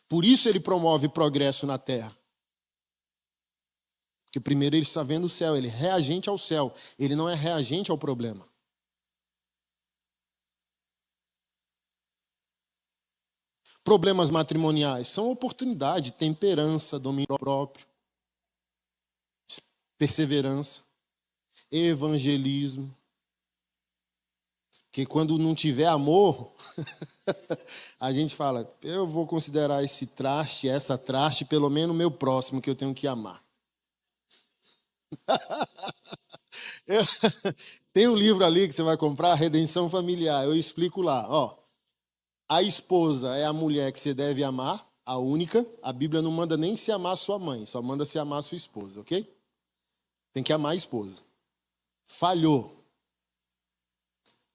Por isso ele promove progresso na terra. Porque primeiro ele está vendo o céu, ele é reagente ao céu, ele não é reagente ao problema. Problemas matrimoniais são oportunidade, temperança, domínio próprio, perseverança, evangelismo. Porque quando não tiver amor, a gente fala, eu vou considerar esse traste, essa traste, pelo menos o meu próximo que eu tenho que amar. Tem um livro ali que você vai comprar, Redenção Familiar. Eu explico lá. Ó, a esposa é a mulher que você deve amar, a única. A Bíblia não manda nem se amar sua mãe, só manda se amar sua esposa, ok? Tem que amar a esposa. Falhou.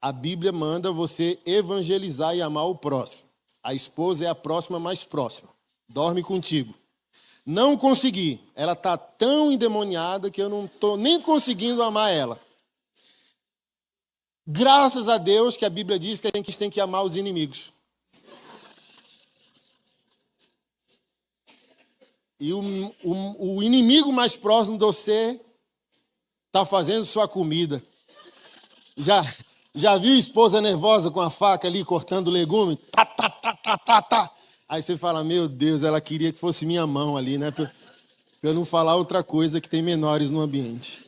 A Bíblia manda você evangelizar e amar o próximo. A esposa é a próxima mais próxima. Dorme contigo. Não consegui. Ela está tão endemoniada que eu não estou nem conseguindo amar ela. Graças a Deus que a Bíblia diz que a gente tem que amar os inimigos. E o inimigo mais próximo de você está fazendo sua comida. Já viu esposa nervosa com a faca ali cortando legume? Tá, tá, tá, tá, tá, tá. Aí você fala, meu Deus, ela queria que fosse minha mão ali, né? Para eu não falar outra coisa que tem menores no ambiente.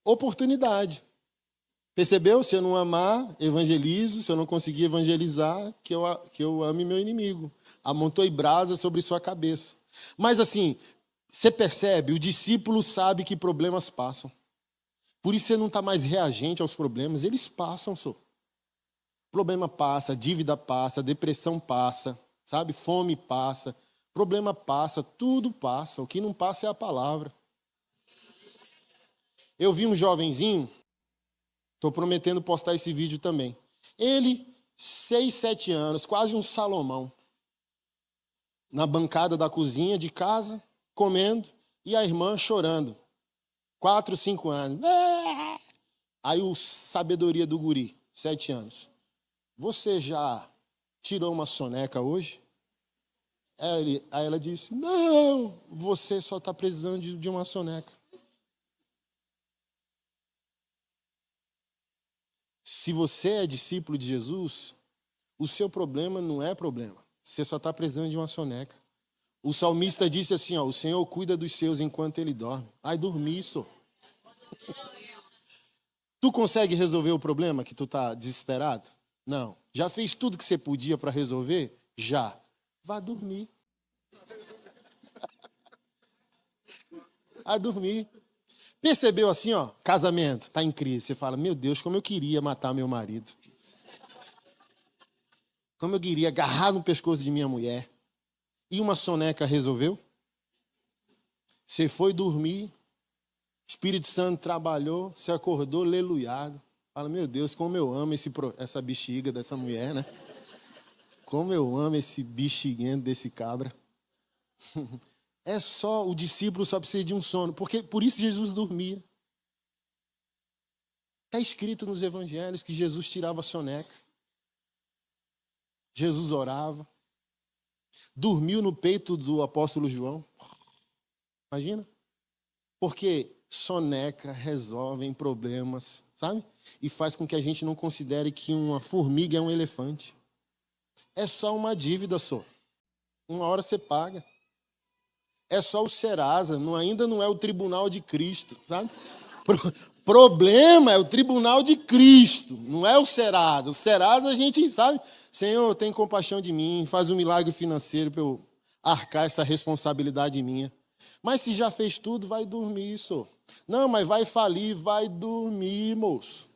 Oportunidade. Percebeu? Se eu não amar, evangelizo. Se eu não conseguir evangelizar, que eu ame meu inimigo. Amontoe brasa sobre sua cabeça. Mas assim, você percebe, o discípulo sabe que problemas passam. Por isso você não está mais reagente aos problemas, eles passam, só. Problema passa, dívida passa, depressão passa, sabe? Fome passa, problema passa, tudo passa. O que não passa é a palavra. Eu vi um jovenzinho, estou prometendo postar esse vídeo também. Ele, 6, 7 anos, quase um Salomão, na bancada da cozinha de casa, comendo, e a irmã chorando. 4, 5 anos. Aí o sabedoria do guri, 7 anos. Você já tirou uma soneca hoje? Aí ela disse, não, você só está precisando de uma soneca. Se você é discípulo de Jesus, o seu problema não é problema. Você só está precisando de uma soneca. O salmista disse assim, ó, o Senhor cuida dos seus enquanto ele dorme. Ai, dormir, só. Tu consegue resolver o problema que tu está desesperado? Não. Já fez tudo que você podia para resolver? Já. Vá dormir. Vá dormir. Percebeu assim, ó, casamento, está em crise. Você fala, meu Deus, como eu queria matar meu marido. Como eu queria agarrar no pescoço de minha mulher. E uma soneca resolveu? Você foi dormir, Espírito Santo trabalhou, você acordou aleluiado. Fala, meu Deus, como eu amo essa bexiga dessa mulher, né? Como eu amo esse bexiguento desse cabra. É só, o discípulo só precisa de um sono. Porque, por isso Jesus dormia. Está escrito nos evangelhos que Jesus tirava a soneca. Jesus orava. Dormiu no peito do apóstolo João. Imagina. Porque soneca resolve problemas, sabe? E faz com que a gente não considere que uma formiga é um elefante. É só uma dívida só. Uma hora você paga. É só o Serasa, ainda não é o tribunal de Cristo, sabe? Problema é o tribunal de Cristo, não é o Serasa. O Serasa a gente, sabe? Senhor, tem compaixão de mim, faz um milagre financeiro para eu arcar essa responsabilidade minha. Mas se já fez tudo, vai dormir, só. Não, mas vai falir, vai dormir, moço.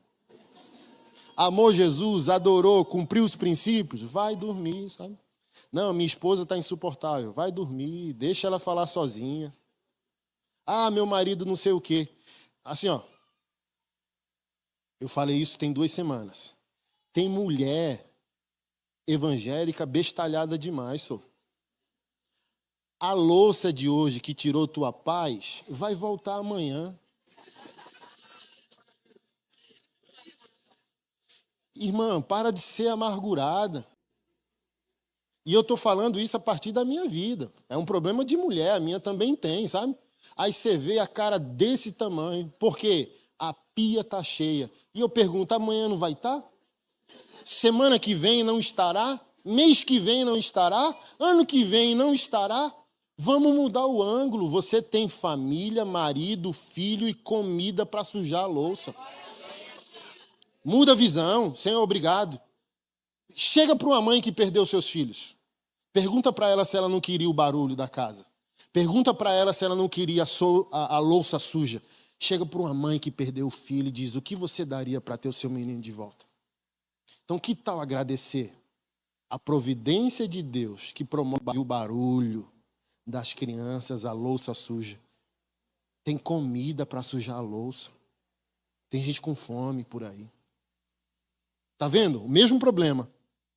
Amou Jesus, adorou, cumpriu os princípios, vai dormir, sabe? Não, minha esposa está insuportável. Vai dormir, deixa ela falar sozinha. Ah, meu marido não sei o quê. Assim, ó. Eu falei isso tem 2 semanas. Tem mulher evangélica bestalhada demais, só. A louça de hoje que tirou tua paz vai voltar amanhã. Irmã, para de ser amargurada. E eu estou falando isso a partir da minha vida. É um problema de mulher, a minha também tem, sabe? Aí você vê a cara desse tamanho, porque a pia está cheia. E eu pergunto, amanhã não vai estar? Semana que vem não estará? Mês que vem não estará? Ano que vem não estará? Vamos mudar o ângulo. Você tem família, marido, filho e comida para sujar a louça. Muda a visão. Senhor, obrigado. Chega para uma mãe que perdeu seus filhos. Pergunta para ela se ela não queria o barulho da casa. Pergunta para ela se ela não queria a louça suja. Chega para uma mãe que perdeu o filho e diz, o que você daria para ter o seu menino de volta? Então, que tal agradecer a providência de Deus que promove o barulho das crianças, a louça suja? Tem comida para sujar a louça. Tem gente com fome por aí. Tá vendo? O mesmo problema,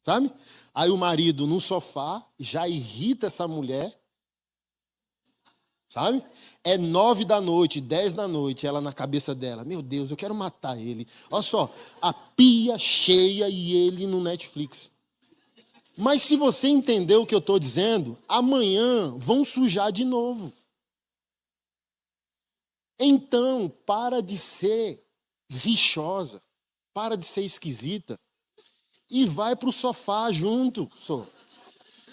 sabe? Aí o marido no sofá já irrita essa mulher, sabe? É 9 da noite, 10 da noite, ela na cabeça dela, meu Deus, eu quero matar ele. Olha só, a pia cheia e ele no Netflix. Mas se você entender o que eu estou dizendo, amanhã vão sujar de novo. Então, para de ser rixosa, para de ser esquisita e vai para o sofá junto.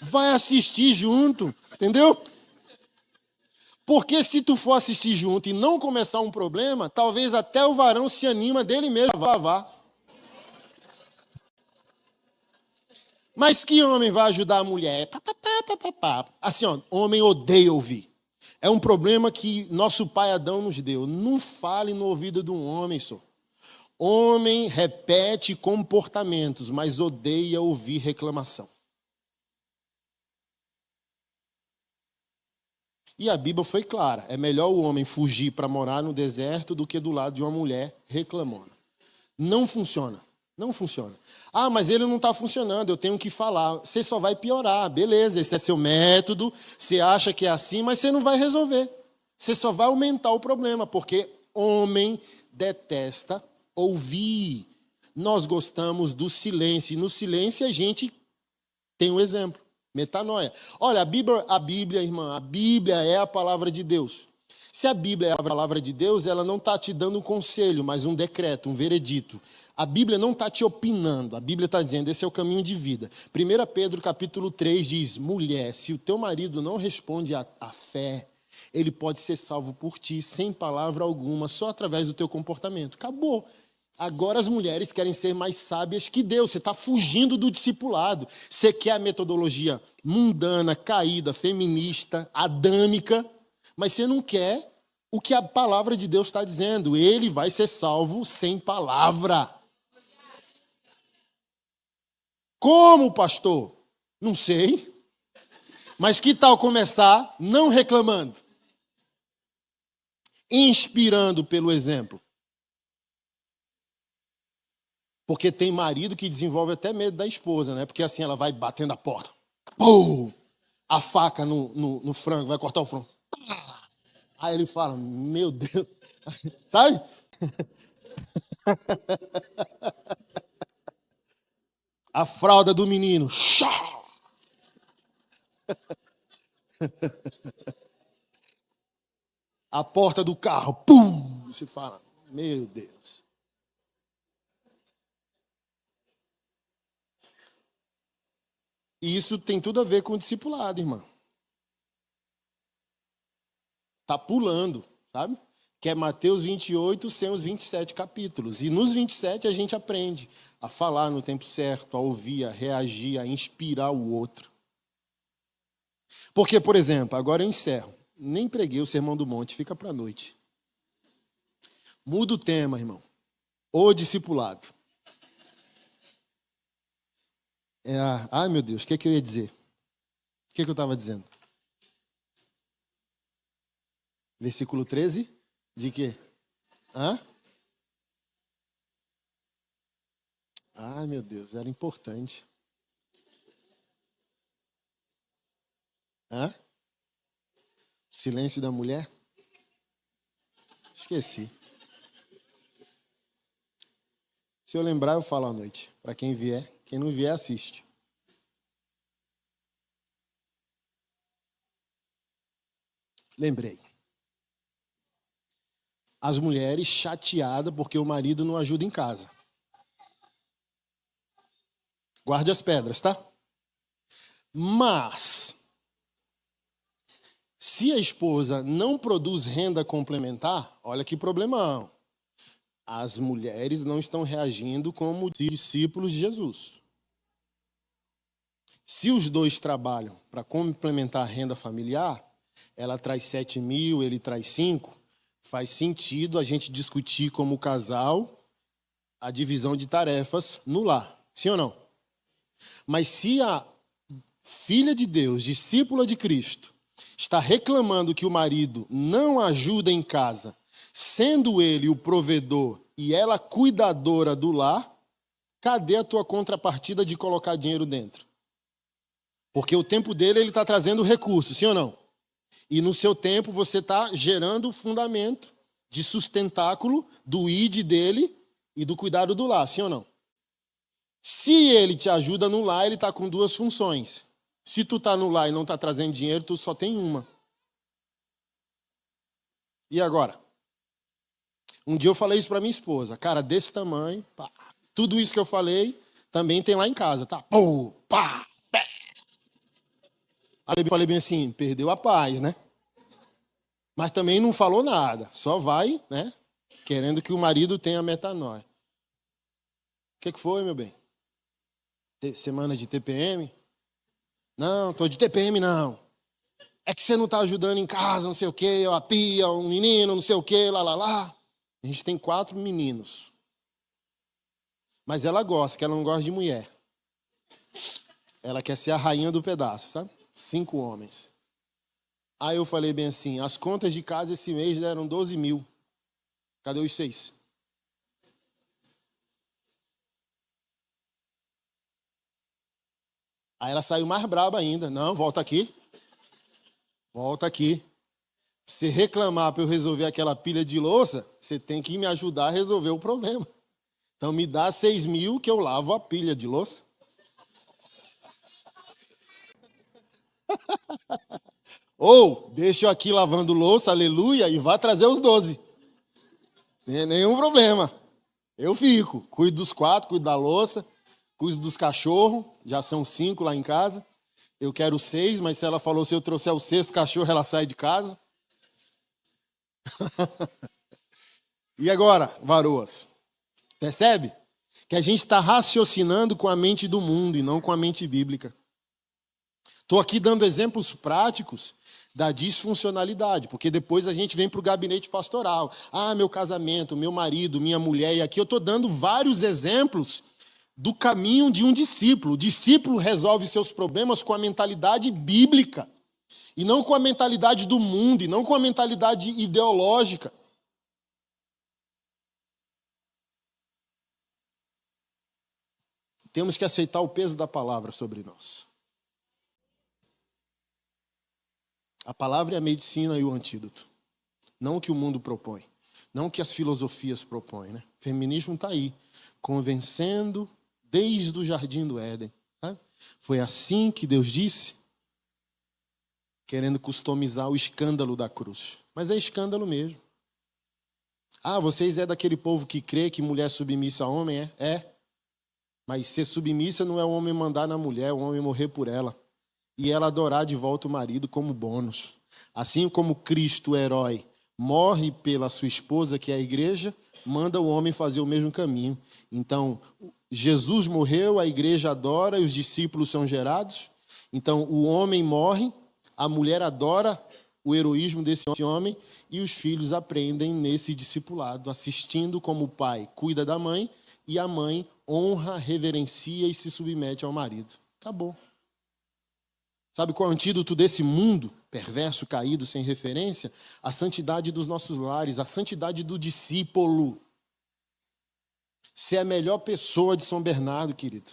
Vai assistir junto, entendeu? Porque se tu for assistir junto e não começar um problema, talvez até o varão se anima dele mesmo a lavar. Mas que homem vai ajudar a mulher? Pá, pá, pá, pá, pá, pá. Assim, ó, homem odeia ouvir. É um problema que nosso pai Adão nos deu. Não fale no ouvido de um homem, só. Homem repete comportamentos, mas odeia ouvir reclamação. E a Bíblia foi clara. É melhor o homem fugir para morar no deserto do que do lado de uma mulher reclamona. Não funciona. Não funciona. Ah, mas ele não está funcionando, eu tenho que falar. Você só vai piorar. Beleza, esse é seu método. Você acha que é assim, mas você não vai resolver. Você só vai aumentar o problema, porque homem detesta ouvir. Nós gostamos do silêncio. E no silêncio a gente tem um exemplo. Metanoia. Olha, a Bíblia, irmã, a Bíblia é a palavra de Deus. Se a Bíblia é a palavra de Deus, ela não está te dando um conselho, mas um decreto, um veredito. A Bíblia não está te opinando, a Bíblia está dizendo, esse é o caminho de vida. 1 Pedro capítulo 3 diz, mulher, se o teu marido não responde à fé, ele pode ser salvo por ti, sem palavra alguma, só através do teu comportamento. Acabou. Agora as mulheres querem ser mais sábias que Deus. Você está fugindo do discipulado. Você quer a metodologia mundana, caída, feminista, adâmica, mas você não quer o que a palavra de Deus está dizendo. Ele vai ser salvo sem palavra. Como, pastor? Não sei. Mas que tal começar não reclamando? Inspirando pelo exemplo. Porque tem marido que desenvolve até medo da esposa, né? Porque assim ela vai batendo a porta. Pum! A faca no frango, vai cortar o frango. Aí ele fala, meu Deus. Sabe? A fralda do menino. A porta do carro. Pum! Você fala, meu Deus. E isso tem tudo a ver com o discipulado, irmã. Tá pulando, sabe? Que é Mateus 28 sem os 27 capítulos. E nos 27 a gente aprende a falar no tempo certo, a ouvir, a reagir, a inspirar o outro. Porque, por exemplo, agora eu encerro. Nem preguei o Sermão do Monte, fica para a noite. Muda o tema, irmão. O discipulado. Ai, meu Deus, o que eu ia dizer? O que eu estava dizendo? Versículo 13? De quê? Hã? Ai, meu Deus, era importante. Hã? Silêncio da mulher? Esqueci. Se eu lembrar, eu falo à noite. Para quem vier. Quem não vier, assiste. Lembrei. As mulheres chateadas porque o marido não ajuda em casa. Guarde as pedras, tá? Mas, se a esposa não produz renda complementar, olha que problemão. As mulheres não estão reagindo como discípulos de Jesus. Se os dois trabalham para complementar a renda familiar, ela traz 7 mil, ele traz 5, faz sentido a gente discutir como casal a divisão de tarefas no lar. Sim ou não? Mas se a filha de Deus, discípula de Cristo, está reclamando que o marido não ajuda em casa, sendo ele o provedor e ela a cuidadora do lar, cadê a tua contrapartida de colocar dinheiro dentro? Porque o tempo dele ele está trazendo recurso, sim ou não? E no seu tempo você está gerando o fundamento de sustentáculo do id dele e do cuidado do lar, sim ou não? Se ele te ajuda no lar, ele está com 2 funções. Se tu está no lar e não está trazendo dinheiro, tu só tem uma. E agora? Um dia eu falei isso para minha esposa. Cara, desse tamanho, pá. Tudo isso que eu falei também tem lá em casa, tá? Pô, pá, pé. Aí eu falei bem assim, perdeu a paz, né? Mas também não falou nada. Só vai, né? Querendo que o marido tenha metanoia. O que foi, meu bem? Semana de TPM? Não, tô de TPM não. É que você não está ajudando em casa, não sei o quê, a pia, um menino, não sei o quê, lá, lá, lá. A gente tem 4 meninos. Mas ela gosta, que ela não gosta de mulher. Ela quer ser a rainha do pedaço, sabe? 5 homens. Aí eu falei bem assim, as contas de casa esse mês deram 12 mil. Cadê os 6? Aí ela saiu mais braba ainda. Não, volta aqui. Volta aqui. Se reclamar para eu resolver aquela pilha de louça, você tem que me ajudar a resolver o problema. Então me dá 6 mil que eu lavo a pilha de louça. Ou deixa eu aqui lavando louça, aleluia, e vá trazer os 12. Não tem nenhum problema. Eu fico. Cuido dos 4, cuido da louça, cuido dos cachorros. Já são 5 lá em casa. Eu quero 6, mas se ela falou se eu trouxer o 6º cachorro, ela sai de casa. E agora, varoas? Percebe? Que a gente está raciocinando com a mente do mundo e não com a mente bíblica. Estou aqui dando exemplos práticos da disfuncionalidade, porque depois a gente vem para o gabinete pastoral. Ah, meu casamento, meu marido, minha mulher, e aqui eu estou dando vários exemplos do caminho de um discípulo. O discípulo resolve seus problemas com a mentalidade bíblica, e não com a mentalidade do mundo, e não com a mentalidade ideológica. Temos que aceitar o peso da palavra sobre nós. A palavra é a medicina e o antídoto. Não o que o mundo propõe. Não o que as filosofias propõem. Né? O feminismo está aí, convencendo desde o jardim do Éden. Sabe? Foi assim que Deus disse, querendo customizar o escândalo da cruz. Mas é escândalo mesmo. Ah, vocês é daquele povo que crê que mulher submissa a homem? É. Mas ser submissa não é o homem mandar na mulher, é o homem morrer por ela. E ela adorar de volta o marido como bônus. Assim como Cristo, o herói, morre pela sua esposa, que é a igreja, manda o homem fazer o mesmo caminho. Então, Jesus morreu, a igreja adora e os discípulos são gerados. Então, o homem morre, a mulher adora o heroísmo desse homem e os filhos aprendem nesse discipulado, assistindo como o pai cuida da mãe e a mãe honra, reverencia e se submete ao marido. Acabou. Sabe qual é o antídoto desse mundo perverso, caído, sem referência? A santidade dos nossos lares, a santidade do discípulo. Ser a melhor pessoa de São Bernardo, querido.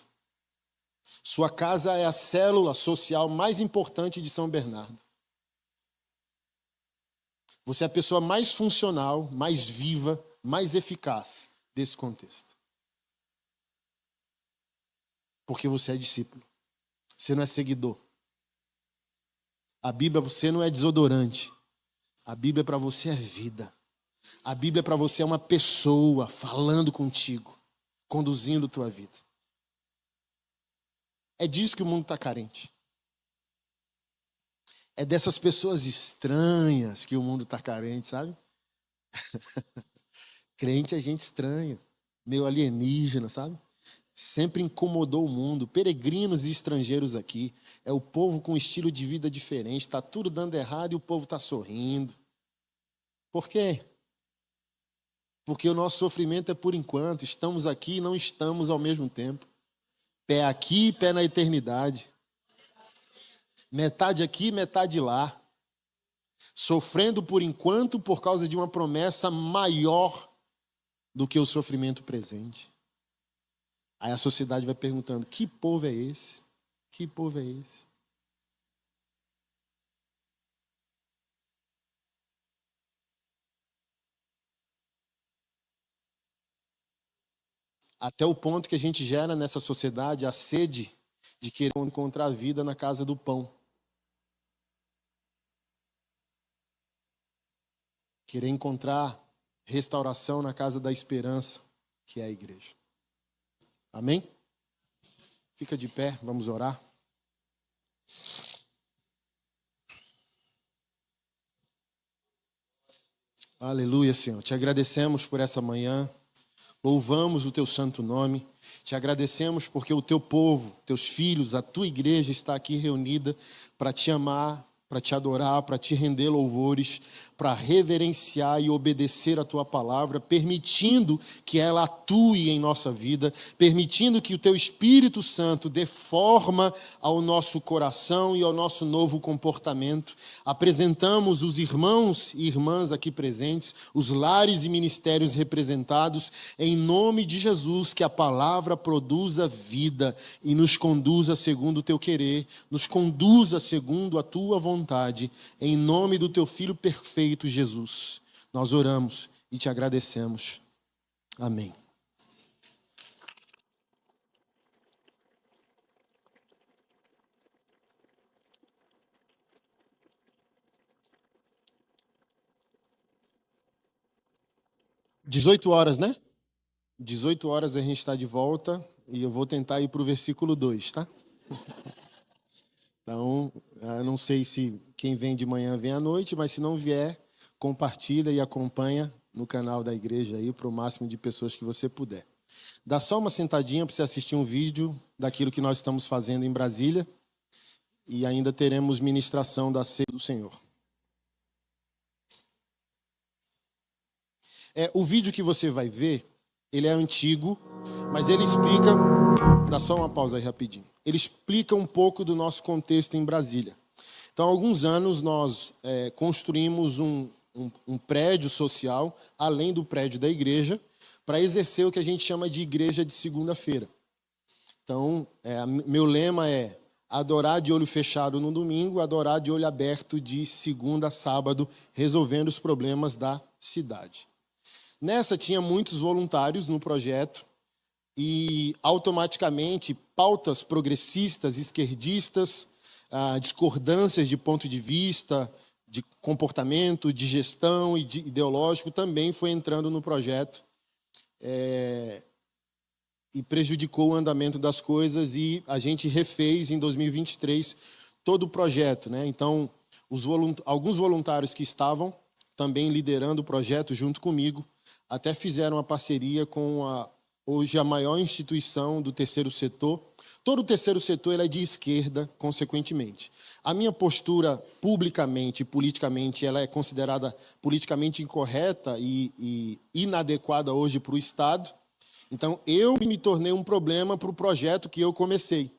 Sua casa é a célula social mais importante de São Bernardo. Você é a pessoa mais funcional, mais viva, mais eficaz desse contexto. Porque você é discípulo. Você não é seguidor. A Bíblia para você não é desodorante. A Bíblia para você é vida. A Bíblia para você é uma pessoa falando contigo, conduzindo tua vida. É disso que o mundo está carente. É dessas pessoas estranhas que o mundo está carente, sabe? Crente é gente estranha, meio alienígena, sabe? Sempre incomodou o mundo, peregrinos e estrangeiros aqui. É o povo com estilo de vida diferente, está tudo dando errado e o povo está sorrindo. Por quê? Porque o nosso sofrimento é por enquanto, estamos aqui e não estamos ao mesmo tempo. Pé aqui, pé na eternidade. Metade aqui, metade lá. Sofrendo por enquanto por causa de uma promessa maior do que o sofrimento presente. Aí a sociedade vai perguntando, que povo é esse? Que povo é esse? Até o ponto que a gente gera nessa sociedade a sede de querer encontrar vida na casa do pão. Querer encontrar restauração na casa da esperança, que é a igreja. Amém? Fica de pé, vamos orar. Aleluia, Senhor. Te agradecemos por essa manhã. Louvamos o teu santo nome. Te agradecemos porque o teu povo, teus filhos, a tua igreja está aqui reunida para te amar, para te adorar, para te render louvores, para reverenciar e obedecer a tua palavra, permitindo que ela atue em nossa vida, permitindo que o teu Espírito Santo dê forma ao nosso coração e ao nosso novo comportamento. Apresentamos os irmãos e irmãs aqui presentes, os lares e ministérios representados, em nome de Jesus, que a palavra produza vida e nos conduza segundo o teu querer, nos conduza segundo a tua vontade, em nome do teu Filho perfeito, Jesus. Nós oramos e te agradecemos. Amém. (18 horas, né? 18 horas a gente está de volta e eu vou tentar ir para o versículo 2, tá? Então, eu não sei se quem vem de manhã vem à noite, mas se não vier, compartilha e acompanha no canal da igreja aí para o máximo de pessoas que você puder. Dá só uma sentadinha para você assistir um vídeo daquilo que nós estamos fazendo em Brasília e ainda teremos ministração da ceia do Senhor. O vídeo que você vai ver, ele é antigo, mas ele explica... Dá só uma pausa aí rapidinho. Ele explica um pouco do nosso contexto em Brasília. Então, há alguns anos, nós construímos um prédio social, além do prédio da igreja, para exercer o que a gente chama de igreja de segunda-feira. Então, meu lema é adorar de olho fechado no domingo, adorar de olho aberto de segunda a sábado, resolvendo os problemas da cidade. Nessa, tinha muitos voluntários no projeto, e automaticamente pautas progressistas, esquerdistas, discordâncias de ponto de vista, de comportamento, de gestão e de ideológico também foi entrando no projeto e prejudicou o andamento das coisas, e a gente refez em 2023 todo o projeto, né? Então, alguns voluntários que estavam também liderando o projeto junto comigo até fizeram uma parceria com hoje a maior instituição do terceiro setor. Todo o terceiro setor ele é de esquerda, consequentemente. A minha postura publicamente e politicamente ela é considerada politicamente incorreta e inadequada hoje para o Estado. Então, eu me tornei um problema para o projeto que eu comecei,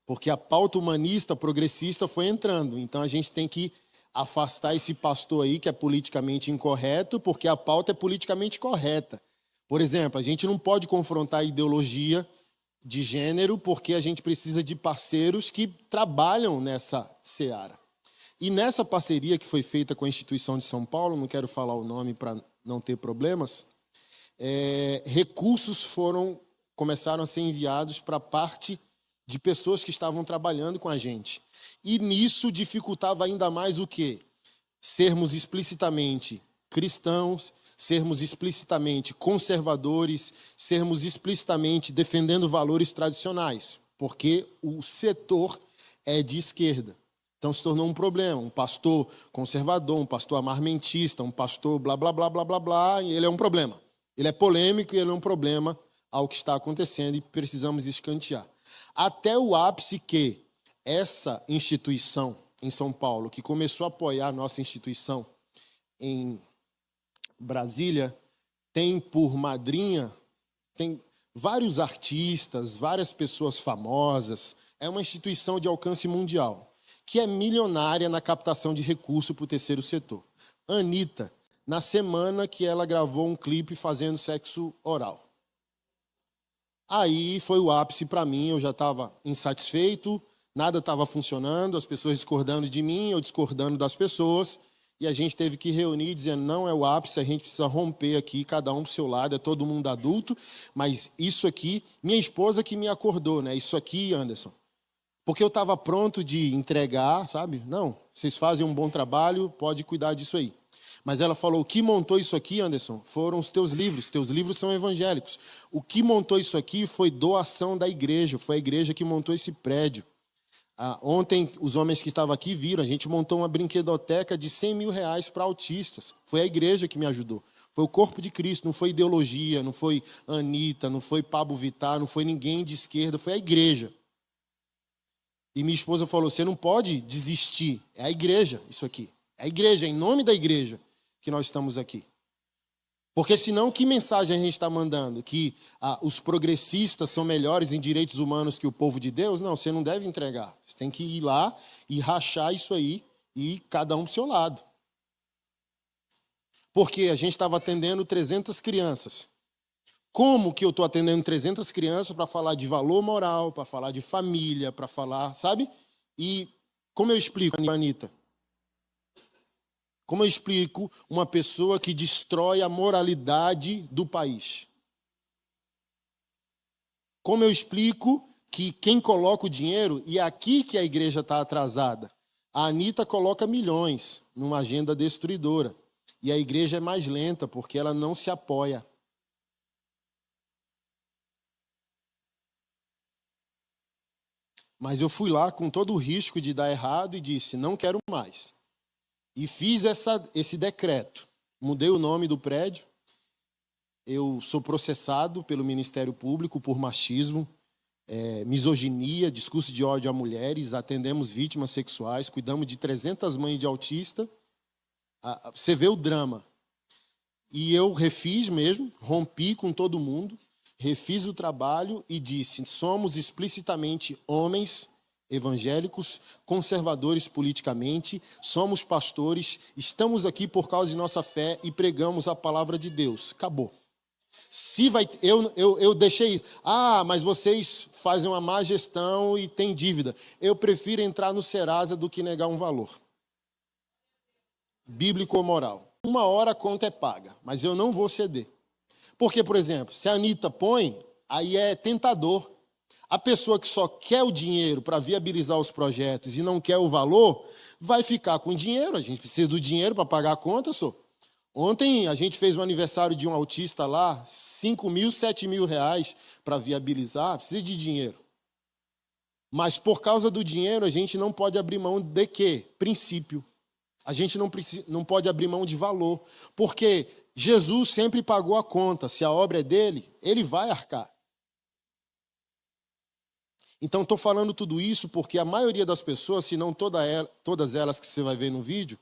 porque a pauta humanista, progressista foi entrando. Então, a gente tem que afastar esse pastor aí que é politicamente incorreto, porque a pauta é politicamente correta. Por exemplo, a gente não pode confrontar a ideologia de gênero, porque a gente precisa de parceiros que trabalham nessa seara. E nessa parceria que foi feita com a instituição de São Paulo, não quero falar o nome para não ter problemas, recursos começaram a ser enviados para parte de pessoas que estavam trabalhando com a gente. E nisso dificultava ainda mais o quê? Sermos explicitamente cristãos, sermos explicitamente conservadores, sermos explicitamente defendendo valores tradicionais, porque o setor é de esquerda. Então se tornou um problema, um pastor conservador, um pastor amarmentista, um pastor blá, blá, blá, blá, blá, blá, e ele é um problema. Ele é polêmico e ele é um problema ao que está acontecendo e precisamos escantear. Até o ápice que essa instituição em São Paulo, que começou a apoiar a nossa instituição em Brasília, tem por madrinha, tem vários artistas, várias pessoas famosas. É uma instituição de alcance mundial, que é milionária na captação de recursos para o terceiro setor. Anitta, na semana que ela gravou um clipe fazendo sexo oral. Aí foi o ápice para mim, eu já estava insatisfeito, nada estava funcionando, as pessoas discordando de mim, eu discordando das pessoas, e a gente teve que reunir dizendo, não é o ápice, a gente precisa romper aqui, cada um para o seu lado, é todo mundo adulto, mas isso aqui, minha esposa que me acordou, né? Isso aqui, Anderson, porque eu estava pronto de entregar, sabe? Não, vocês fazem um bom trabalho, pode cuidar disso aí. Mas ela falou, o que montou isso aqui, Anderson, foram os teus livros são evangélicos. O que montou isso aqui foi doação da igreja, foi a igreja que montou esse prédio. Ontem, os homens que estavam aqui viram, a gente montou uma brinquedoteca de R$ 100.000 para autistas. Foi a igreja que me ajudou. Foi o corpo de Cristo, não foi ideologia, não foi Anitta, não foi Pablo Vittar, não foi ninguém de esquerda, foi a igreja. E minha esposa falou, você não pode desistir. É a igreja, isso aqui. É a igreja, é em nome da igreja que nós estamos aqui. Porque senão, que mensagem a gente está mandando? Que os progressistas são melhores em direitos humanos que o povo de Deus? Não, você não deve entregar. Você tem que ir lá e rachar isso aí e cada um para o seu lado. Porque a gente estava atendendo 300 crianças. Como que eu estou atendendo 300 crianças para falar de valor moral, para falar de família, para falar, sabe? E como eu explico, Anitta? Como eu explico uma pessoa que destrói a moralidade do país? Como eu explico que quem coloca o dinheiro, e é aqui que a igreja está atrasada, a Anitta coloca milhões numa agenda destruidora. E a igreja é mais lenta, porque ela não se apoia. Mas eu fui lá com todo o risco de dar errado e disse, não quero mais. E fiz esse decreto. Mudei o nome do prédio. Eu sou processado pelo Ministério Público por machismo, misoginia, discurso de ódio a mulheres, atendemos vítimas sexuais, cuidamos de 300 mães de autista. Você vê o drama. E eu refiz mesmo, rompi com todo mundo, refiz o trabalho e disse, somos explicitamente homens evangélicos, conservadores politicamente, somos pastores, estamos aqui por causa de nossa fé e pregamos a palavra de Deus. Acabou. Se vai, eu deixei, mas vocês fazem uma má gestão e têm dívida. Eu prefiro entrar no Serasa do que negar um valor. Bíblico ou moral. Uma hora a conta é paga, mas eu não vou ceder. Porque, por exemplo, se a Anitta põe, aí é tentador. A pessoa que só quer o dinheiro para viabilizar os projetos e não quer o valor, vai ficar com dinheiro. A gente precisa do dinheiro para pagar a conta, só. Ontem a gente fez o aniversário de um autista lá, 5.000, 7.000 reais para viabilizar, precisa de dinheiro. Mas por causa do dinheiro, a gente não pode abrir mão de quê? Princípio. A gente não pode abrir mão de valor. Porque Jesus sempre pagou a conta. Se a obra é dele, ele vai arcar. Então, estou falando tudo isso porque a maioria das pessoas, se não todas elas que você vai ver no vídeo,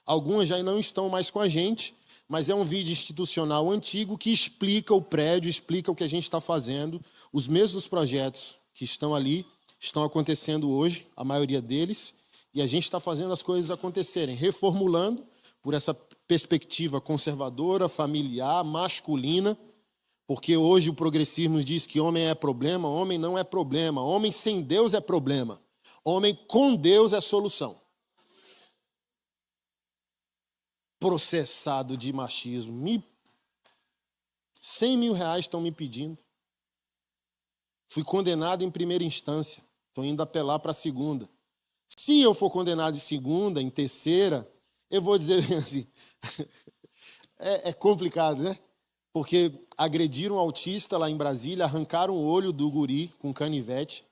algumas já não estão mais com a gente, mas é um vídeo institucional antigo que explica o prédio, explica o que a gente está fazendo. Os mesmos projetos que estão ali estão acontecendo hoje, a maioria deles, e a gente está fazendo as coisas acontecerem, reformulando por essa perspectiva conservadora, familiar, masculina, porque hoje o progressismo diz que homem é problema, homem não é problema, homem sem Deus é problema, homem com Deus é solução. Processado de machismo. R$ 100.000 estão me pedindo. Fui condenado em primeira instância, estou indo apelar para a segunda. Se eu for condenado em segunda, em terceira, eu vou dizer assim, é complicado, né? Porque agrediram um autista lá em Brasília, arrancaram o olho do guri com canivete.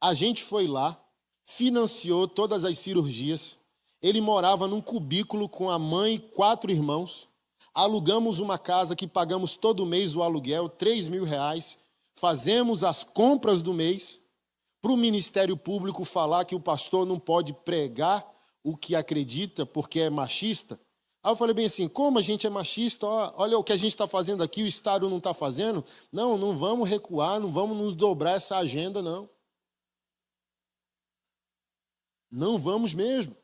A gente foi lá, financiou todas as cirurgias. Ele morava num cubículo com a mãe e 4 irmãos. Alugamos uma casa que pagamos todo mês o aluguel, R$ 3.000. Fazemos as compras do mês para o Ministério Público falar que o pastor não pode pregar o que acredita porque é machista. Aí eu falei bem assim, como a gente é machista, olha o que a gente está fazendo aqui, o Estado não está fazendo. Não vamos recuar, não vamos nos dobrar essa agenda, não. Não vamos mesmo.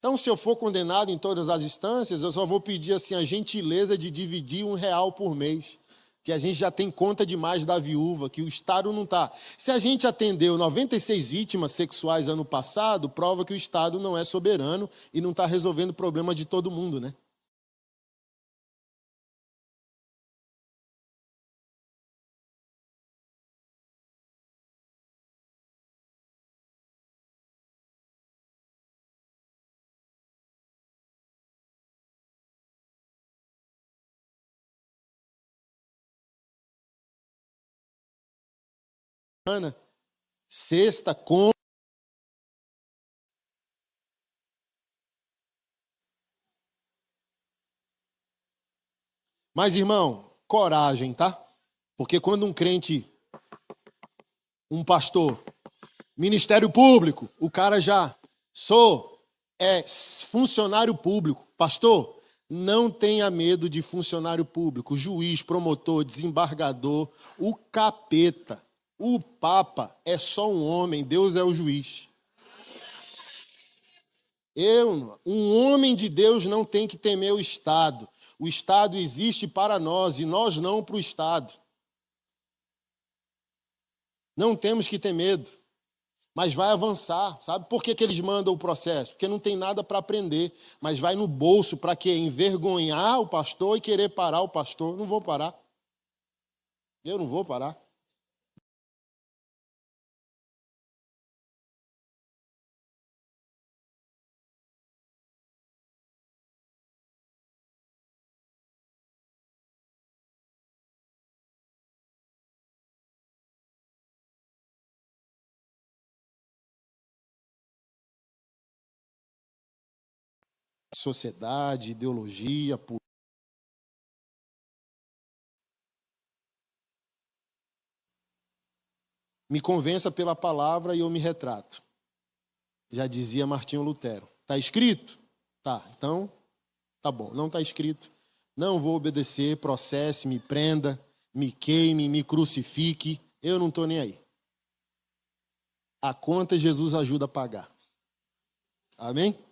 Então, se eu for condenado em todas as instâncias, eu só vou pedir assim, a gentileza de dividir R$ 1 por mês. Que a gente já tem conta demais da viúva, que o Estado não está. Se a gente atendeu 96 vítimas sexuais ano passado, prova que o Estado não é soberano e não está resolvendo o problema de todo mundo, né? Ana, Sexta, com. Mas, irmão, coragem, tá? Porque quando um crente, um pastor, Ministério Público, o cara já é funcionário público. Pastor, não tenha medo de funcionário público, juiz, promotor, desembargador, o capeta, o papa é só um homem, Deus é o juiz. Um homem de Deus não tem que temer o Estado. O Estado existe para nós e nós não para o Estado. Não temos que ter medo, mas vai avançar. Sabe por que eles mandam o processo? Porque não tem nada para aprender, mas vai no bolso para quê? Envergonhar o pastor e querer parar o pastor. Não vou parar. Eu não vou parar. Sociedade, ideologia, me convença pela palavra e eu me retrato. Já dizia Martinho Lutero. Está escrito? Tá, então, tá bom. Não está escrito. Não vou obedecer, processe, me prenda, me queime, me crucifique. Eu não estou nem aí. A conta Jesus ajuda a pagar. Amém?